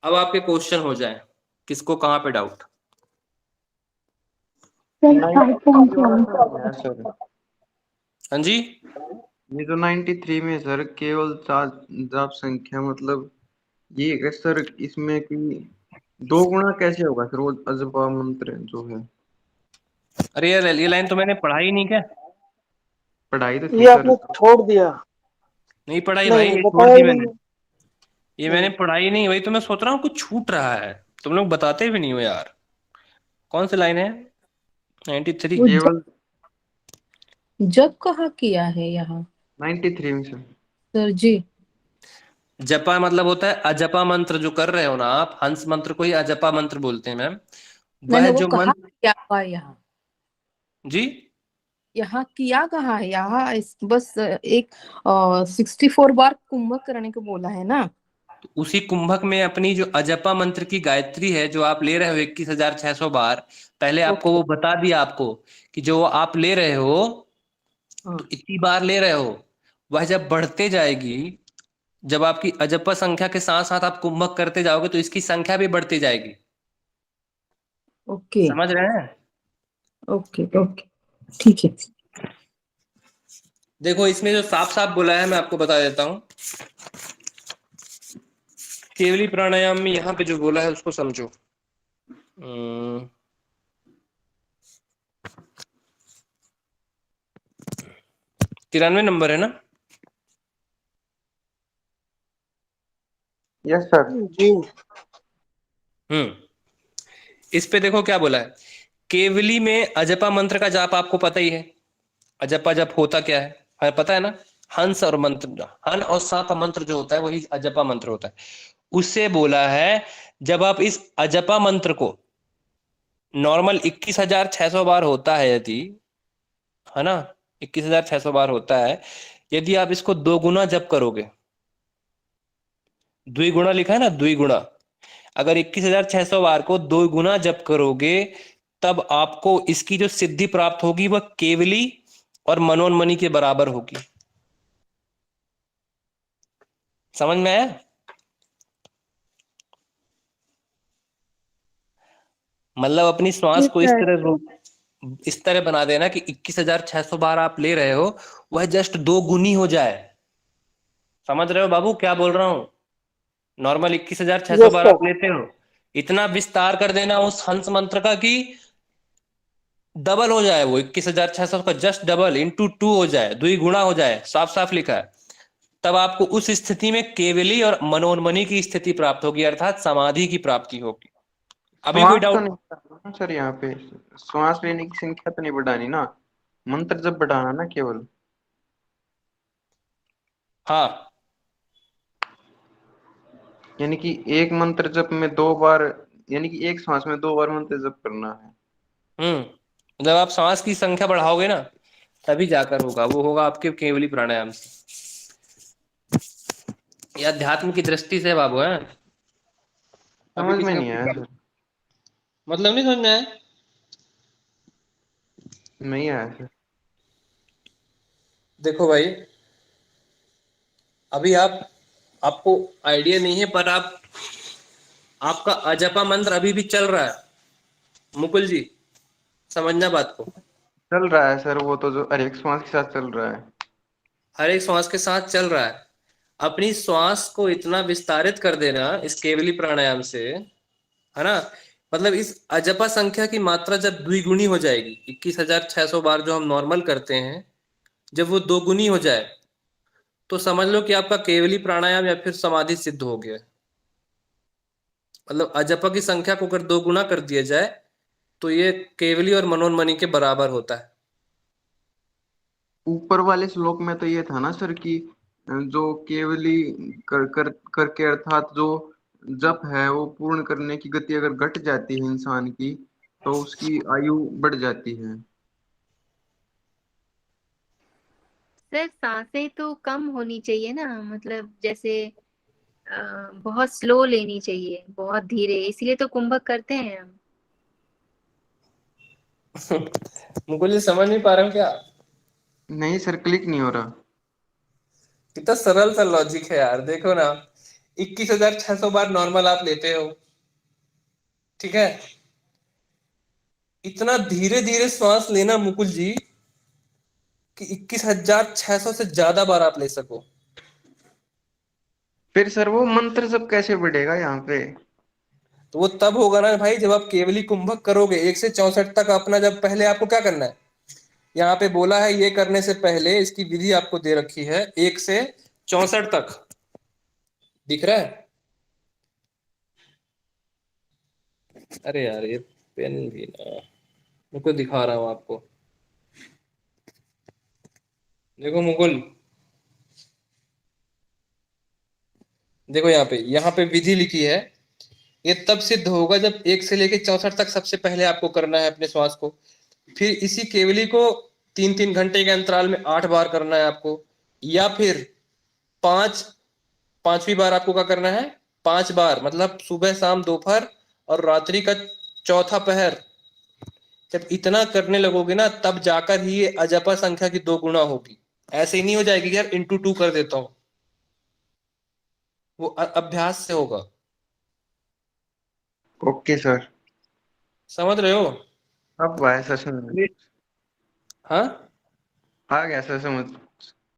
अब आपके क्वेश्चन हो जाए, किसको कहाँ पे डाउट? हाँ जी, ये तो 93 में सर केवल 4 जाप संख्या, मतलब ये है सर इसमें कि दो गुना कैसे होगा सर, वो अजपा मंत्र जो है? अरे यार ये लाइन तो मैंने पढ़ाई नहीं क्या? पढ़ाई तो ये थी सर। आपने छोड़ दिया। नहीं पढ़ाई भाई, नहीं ये छोड़ बताया दी ही मैंने। नहीं। ये मैंने पढ़ाई नहीं, वही तो मैं सोच रहा हूँ कुछ छूट रहा है, तुम लोग बताते भी नहीं हो यार। कौन सी लाइन है? 93। वो केवल जब कहाँ किया है यहाँ 93 में सर। सर जी? जपा मतलब होता है अजपा मंत्र जो कर रहे हो ना आप, हंस मंत्र को ही अजपा मंत्र बोलते हैं मैम। मैंने वह वो जो कहाँ मंत्र किया हुआ है यहाँ? जी, यहाँ किया कहाँ है यहाँ? बस एक 64 बार कुंभक करने को बोला है ना? उसी कुंभक में अपनी जो अजपा मंत्र की गायत्री है जो आप ले रहे हो 21,600 बार, पहले आपको ओके। वो बता दिया आपको कि जो आप ले रहे हो हाँ। तो इतनी बार ले रहे हो, वह जब बढ़ते जाएगी, जब आपकी अजपा संख्या के साथ साथ आप कुंभक करते जाओगे तो इसकी संख्या भी बढ़ती जाएगी। ओके समझ रहे हैं? ओके ओके, ठीक है। देखो इसमें जो साफ साफ बोला है मैं आपको बता देता हूं। केवली प्राणायाम में यहाँ पे जो बोला है उसको समझो। 93 नंबर है ना? Yes sir. जी। इस पे देखो क्या बोला है। केवली में अजपा मंत्र का जाप आपको पता ही है। अजपा जप होता क्या है पता है ना? हंस और मंत्र, हन और सा का मंत्र जो होता है वही अजपा मंत्र होता है। उससे बोला है जब आप इस अजपा मंत्र को नॉर्मल 21,600 बार होता है यदि, है ना, 21,600 बार होता है, यदि आप इसको 2 गुना जप करोगे, द्विगुणा लिखा है ना, द्विगुणा, अगर 21,600 बार को 2 गुना जप करोगे तब आपको इसकी जो सिद्धि प्राप्त होगी वह केवली और मनोन्मनी के बराबर होगी। समझ में आया? मतलब अपनी श्वास को इस तरह बना देना कि 21,600 बार आप ले रहे हो वह जस्ट 2 गुनी हो जाए। समझ रहे हो बाबू क्या बोल रहा हूं? नॉर्मल 21,600 यस बार सर। आप लेते हो, इतना विस्तार कर देना उस हंस मंत्र का कि डबल हो जाए, वो 21,600 का जस्ट डबल इंटू 2 हो जाए, द्विगुणा हो जाए, साफ साफ लिखा है। तब आपको उस स्थिति में केवली और मनोन्मनी की स्थिति प्राप्त होगी, अर्थात समाधि की प्राप्ति होगी। अभी कोई श्वास तो डाउट? नहीं बढ़ाना सर, यहाँ पे श्वास लेने की संख्या तो नहीं बढ़ानी ना, मंत्र जब बढ़ाना ना केवल। हाँ, यानी कि एक मंत्र जप में 2 बार, यानी कि एक श्वास में 2 बार मंत्र जप करना है। जब आप सांस की संख्या बढ़ाओगे ना तभी जाकर होगा, वो होगा आपके केवली प्राणायाम से। ये अध्यात्म की दृष्टि से बाबू है, अभी समझ किसी में का नहीं आया सर। मतलब नहीं समझ में आया? नहीं आया सर। देखो भाई, अभी आपको आइडिया नहीं है पर आपका अजपा मंत्र अभी भी चल रहा है मुकुल जी, समझना बात को। चल रहा है सर, वो तो जो हर एक श्वास के साथ चल रहा है। हर एक श्वास के साथ चल रहा है। अपनी श्वास को इतना विस्तारित कर देना इस केवली प्राणायाम से, है ना, मतलब इस अजपा संख्या की मात्रा जब द्विगुणी हो जाएगी, 21,600 बार जो हम नॉर्मल करते हैं, जब वो 2 गुनी हो जाए तो समझ लो कि आपका केवली प्राणायाम या फिर समाधि सिद्ध हो गया। मतलब अजपा की संख्या को अगर 2 गुना कर दिया जाए तो ये केवली और मनोन्मनी के बराबर होता है। ऊपर वाले श्लोक में तो ये था ना सर कि जो केवली करके अर्थात जो जप है वो पूर्ण करने की गति अगर घट जाती है इंसान की तो उसकी आयु बढ़ जाती है। सर सांसें तो कम होनी चाहिए ना, मतलब जैसे बहुत स्लो लेनी चाहिए, बहुत धीरे, इसलिए तो कुंभक करते हैं हम। मुकुल जी समझ नहीं पा रहे हो क्या? नहीं सर, क्लिक नहीं हो रहा। कितना सरल सा लॉजिक है यार, देखो ना, 21,600 बार नॉर्मल आप लेते हो, ठीक है, इतना धीरे धीरे श्वास लेना मुकुल जी कि 21,600 से ज्यादा बार आप ले सको। फिर सर वो मंत्र जप कैसे बढ़ेगा यहाँ पे? तो वो तब होगा ना भाई जब आप केवली कुंभक करोगे 1 से 64 तक। अपना जब पहले आपको क्या करना है, यहाँ पे बोला है ये करने से पहले इसकी विधि आपको दे रखी है 1 से 64 तक, दिख रहा है? अरे यार ये पेन भी ना, मैं को दिखा रहा हूं आपको, देखो मुकुल, देखो यहाँ पे विधि लिखी है। ये तब सिद्ध होगा जब 1 से लेके 64 तक सबसे पहले आपको करना है अपने श्वास को। फिर इसी केवली को 3-3 घंटे के अंतराल में 8 बार करना है आपको, या फिर 5वीं बार आपको क्या करना है, 5 बार, मतलब सुबह शाम दोपहर और रात्रि का चौथा पहर। जब इतना करने लगोगे ना तब जाकर ही ये अजपा संख्या की 2 गुना होगी। ऐसे ही नहीं हो जाएगी कि यार इंटू 2 कर देता हूं, वो अभ्यास से होगा। ओके सर, समझ रहे हो? अब ऐसा समझ हाँ आ गया सर समझ।